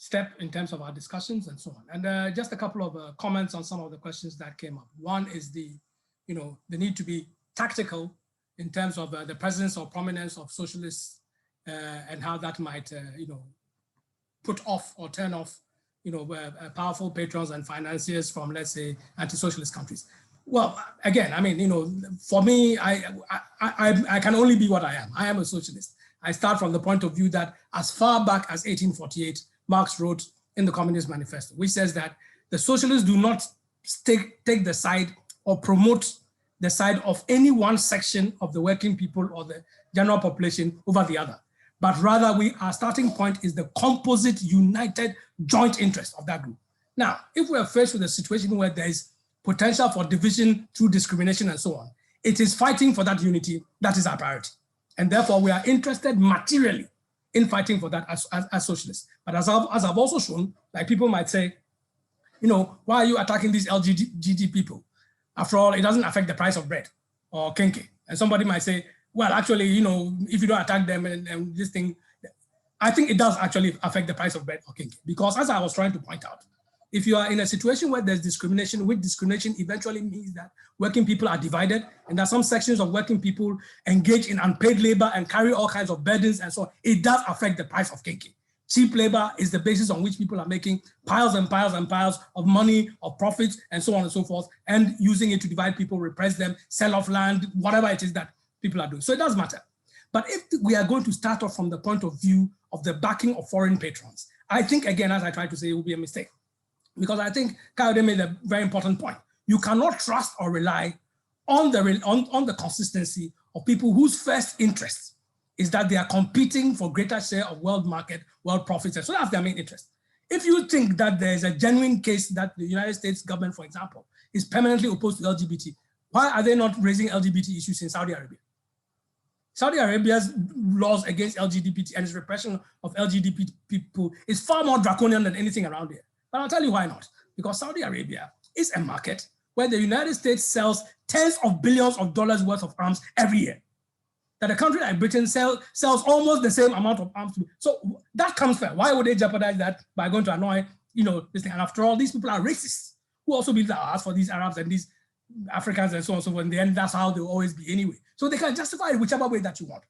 step in terms of our discussions and so on. And just a couple of comments on some of the questions that came up. One is the need to be tactical in terms of the presence or prominence of socialists and how that might, put off or turn off, powerful patrons and financiers from, let's say, anti-socialist countries. Well, again, I mean, for me, I can only be what I am. I am a socialist. I start from the point of view that as far back as 1848, Marx wrote in the Communist Manifesto, which says that the socialists do not take the side or promote the side of any one section of the working people or the general population over the other. But rather, our starting point is the composite, united, joint interest of that group. Now, if we are faced with a situation where there is potential for division through discrimination and so on, it is fighting for that unity that is our priority. And therefore, we are interested materially in fighting for that as socialists. But as I've also shown, like people might say, why are you attacking these LGBT people? After all, it doesn't affect the price of bread or kenke. And somebody might say, well, actually, if you don't attack them and this thing, I think it does actually affect the price of bread or kenke. Because as I was trying to point out, if you are in a situation where there's discrimination, which discrimination eventually means that working people are divided, and that some sections of working people engage in unpaid labor and carry all kinds of burdens and so on, it does affect the price of kenke. Cheap labor is the basis on which people are making piles and piles and piles of money, of profits, and so on and so forth, and using it to divide people, repress them, sell off land, whatever it is that people are doing. So it does matter. But if we are going to start off from the point of view of the backing of foreign patrons, I think, again, as I tried to say, it will be a mistake. Because I think Kayode made a very important point. You cannot trust or rely on the consistency of people whose first interest is that they are competing for greater share of world market, world profits. And so that's their main interest. If you think that there is a genuine case that the United States government, for example, is permanently opposed to LGBT, why are they not raising LGBT issues in Saudi Arabia? Saudi Arabia's laws against LGBT and its repression of LGBT people is far more draconian than anything around here. But I'll tell you why not. Because Saudi Arabia is a market where the United States sells tens of billions of dollars worth of arms every year. That a country like Britain sells almost the same amount of arms. So that comes fair. Why would they jeopardize that by going to annoy, this thing? And after all, these people are racists who also believe that as for these Arabs and these Africans and so on and so forth. In the end, that's how they'll always be anyway. So they can justify it whichever way that you want.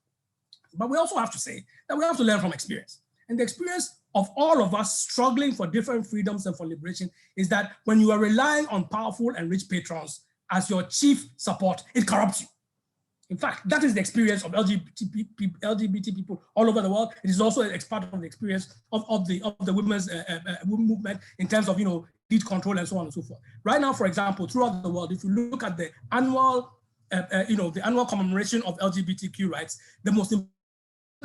But we also have to say that we have to learn from experience. And the experience of all of us struggling for different freedoms and for liberation is that when you are relying on powerful and rich patrons as your chief support, it corrupts you. In fact, that is the experience of LGBT people all over the world. It is also a part of the experience of the women's movement in terms of lead control and so on and so forth. Right now, for example, throughout the world, if you look at the annual the annual commemoration of LGBTQ rights, the most important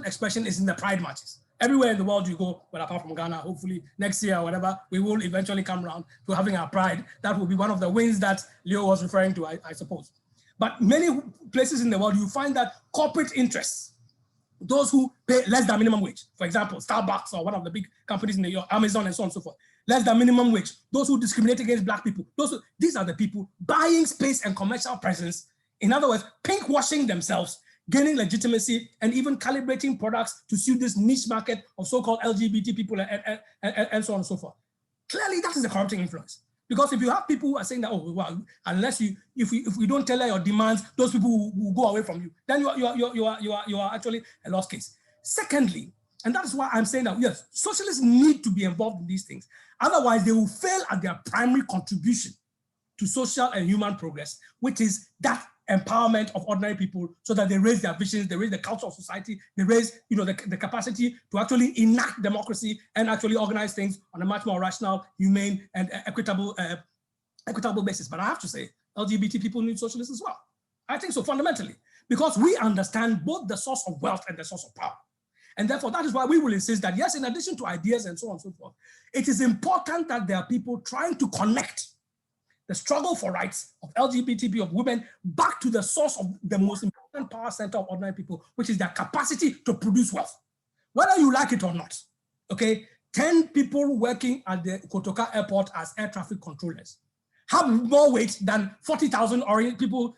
expression is in the pride marches. Everywhere in the world you go, well, apart from Ghana, hopefully next year or whatever, we will eventually come around to having our pride. That will be one of the wins that Leo was referring to, I suppose. But many places in the world, you find that corporate interests, those who pay less than minimum wage, for example, Starbucks or one of the big companies in New York, Amazon and so on and so forth, less than minimum wage, those who discriminate against Black people, these are the people buying space and commercial presence. In other words, pink washing themselves, gaining legitimacy, and even calibrating products to suit this niche market of so-called LGBT people and so on and so forth. Clearly, that is a corrupting influence. Because if you have people who are saying that, oh, well, unless if we don't tell your demands, those people will go away from you, then you are actually a lost case. Secondly, and that is why I'm saying that, yes, socialists need to be involved in these things. Otherwise, they will fail at their primary contribution to social and human progress, which is that empowerment of ordinary people so that they raise their visions, they raise the culture of society, they raise the capacity to actually enact democracy and actually organize things on a much more rational, humane, and equitable basis. But I have to say, LGBT people need socialists as well. I think so, fundamentally, because we understand both the source of wealth and the source of power. And therefore, that is why we will insist that, yes, in addition to ideas and so on and so forth, it is important that there are people trying to connect the struggle for rights of LGBT people, of women, back to the source of the most important power center of ordinary people, which is their capacity to produce wealth. Whether you like it or not, okay, 10 people working at the Kotoka airport as air traffic controllers have more weight than 40,000 people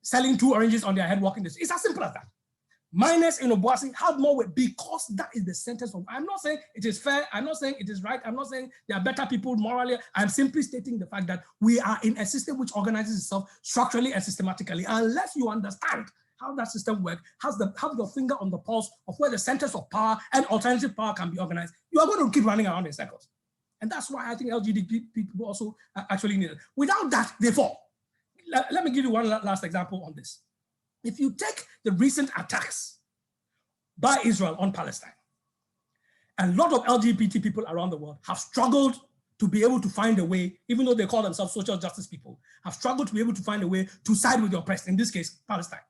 selling 2 oranges on their head walking this. It's as simple as that. minors in Obuasi have more weight because that is the sentence of, I'm not saying it is fair, I'm not saying it is right, I'm not saying there are better people morally, I'm simply stating the fact that we are in a system which organizes itself structurally and systematically. Unless you understand how that system works, have your finger on the pulse of where the centers of power and alternative power can be organized, you are going to keep running around in circles. And that's why I think LGBT people also actually need it. Without that, they fall. Let me give you one last example on this. If you take the recent attacks by Israel on Palestine, a lot of LGBT people around the world have struggled to be able to find a way, even though they call themselves social justice people, have struggled to be able to find a way to side with the oppressed, in this case, Palestine.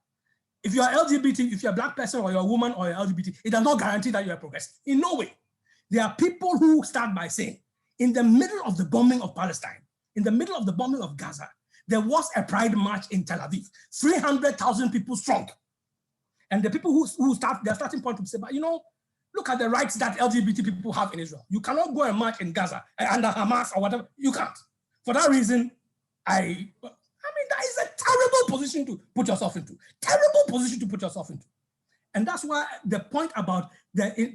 If you are LGBT, if you're a Black person or you're a woman or you're LGBT, it does not guarantee that you are progressive. In no way. There are people who start by saying, in the middle of the bombing of Palestine, in the middle of the bombing of Gaza, there was a pride march in Tel Aviv, 300,000 people strong. And the people who start, their starting point to say, but you know, look at the rights that LGBT people have in Israel. You cannot go and march in Gaza under Hamas or whatever, you can't. For that reason, I mean, that is a terrible position to put yourself into. Terrible position to put yourself into. And that's why the point about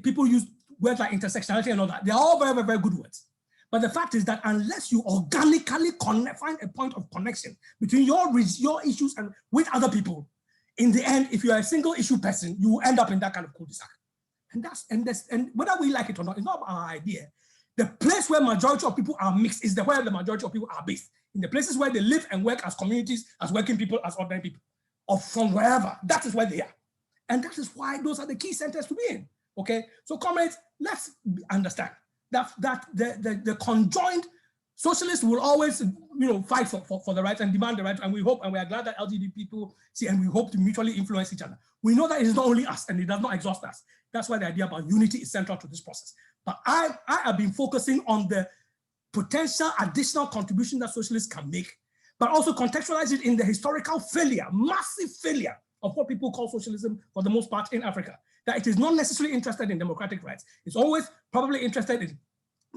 people use words like intersectionality and all that, they're all very, very, very good words. But the fact is that unless you organically find a point of connection between your issues and with other people, in the end, if you're a single issue person, you will end up in that kind of cul-de-sac. And whether we like it or not, it's not our idea. The place where majority of people are mixed is where the majority of people are based. In the places where they live and work as communities, as working people, as ordinary people, or from wherever, that is where they are. And that is why those are the key centers to be in. Okay, so comrades, let's understand that the conjoined socialists will always, fight for the right and demand the right, and we hope and we are glad that LGBT people see, and we hope to mutually influence each other. We know that it is not only us and it does not exhaust us. That's why the idea about unity is central to this process. But I have been focusing on the potential additional contribution that socialists can make, but also contextualize it in the historical failure, massive failure of what people call socialism for the most part in Africa. That it is not necessarily interested in democratic rights. It's always probably interested in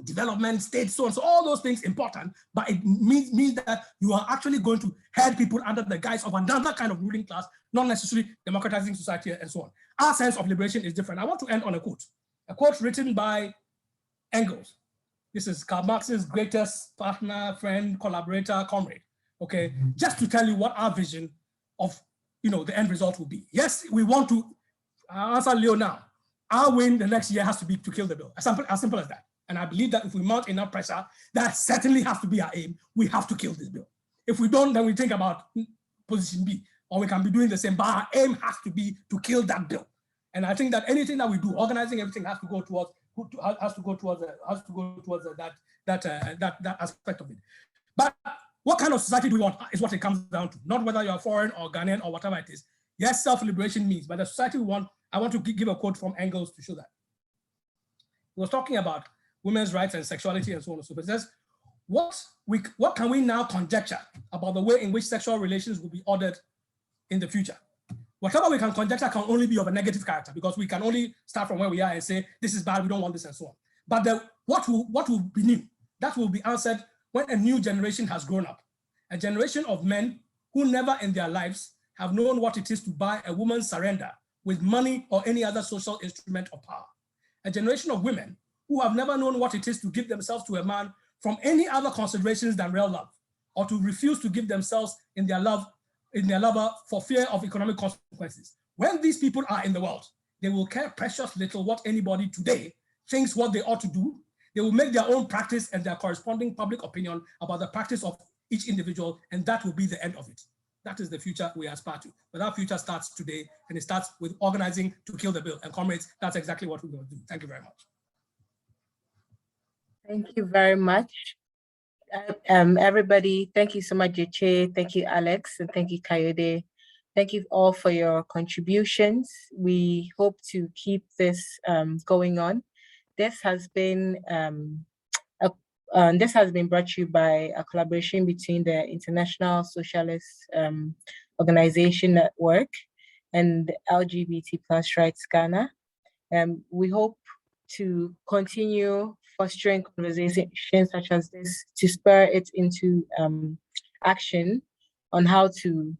development, state, so on. So all those things important, but it means that you are actually going to head people under the guise of another kind of ruling class, not necessarily democratizing society and so on. Our sense of liberation is different. I want to end on a quote written by Engels. This is Karl Marx's greatest partner, friend, collaborator, comrade. Okay, just to tell you what our vision of the end result will be. Yes, we want to answer Leo now. Our win the next year has to be to kill the bill. As simple as that. And I believe that if we mount enough pressure, that certainly has to be our aim. We have to kill this bill. If we don't, then we think about position B, or we can be doing the same, but our aim has to be to kill that bill. And I think that anything that we do, organizing everything has to go towards that aspect of it. But what kind of society do we want is what it comes down to, not whether you're foreign or Ghanaian or whatever it is. Yes, self-liberation means, but the society we want, I want to give a quote from Engels to show that. He was talking about women's rights and sexuality and so on and so forth. It says, what can we now conjecture about the way in which sexual relations will be ordered in the future? Whatever we can conjecture can only be of a negative character, because we can only start from where we are and say, this is bad, we don't want this and so on. But what will be new? That will be answered when a new generation has grown up. A generation of men who never in their lives have known what it is to buy a woman's surrender with money or any other social instrument of power. A generation of women who have never known what it is to give themselves to a man from any other considerations than real love, or to refuse to give themselves in their lover for fear of economic consequences. When these people are in the world, they will care precious little what anybody today thinks what they ought to do. They will make their own practice and their corresponding public opinion about the practice of each individual, and that will be the end of it. That is the future we aspire to. But that future starts today, and it starts with organizing to kill the bill. And comrades, that's exactly what we're going to do. Thank you very much. Thank you very much. Everybody, thank you so much, Jeche. Thank you, Alex, and thank you, Kayode. Thank you all for your contributions. We hope to keep this going on. This has been brought to you by a collaboration between the International Socialist Organization Network and LGBT Plus Rights Ghana. We hope to continue fostering conversations such as this to spur it into action on how to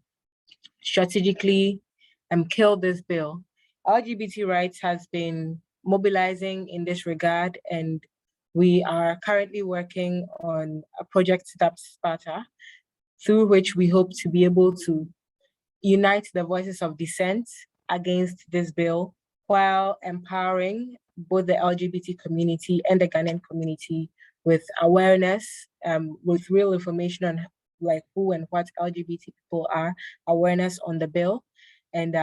strategically kill this bill. LGBT rights has been mobilizing in this regard, and we are currently working on a project STAP Sparta, through which we hope to be able to unite the voices of dissent against this bill while empowering both the LGBT community and the Ghanaian community with awareness, with real information on like who and what LGBT people are, awareness on the bill, and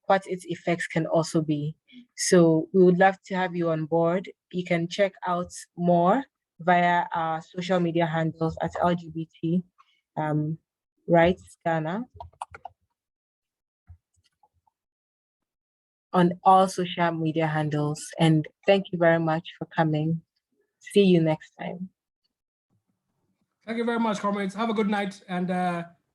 what its effects can also be. So we would love to have you on board. You can check out more via our social media handles at LGBT Rights Ghana on all social media handles. And thank you very much for coming. See you next time. Thank you very much, comrades. Have a good night, and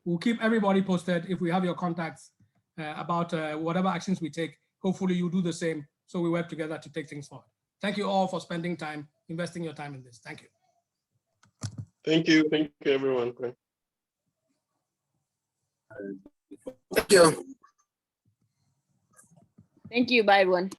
we'll keep everybody posted if we have your contacts about whatever actions we take. Hopefully you do the same, so we work together to take things forward. Thank you all for spending time, investing your time in this. Thank you. Thank you everyone. Thank you. Thank you. Bye, everyone.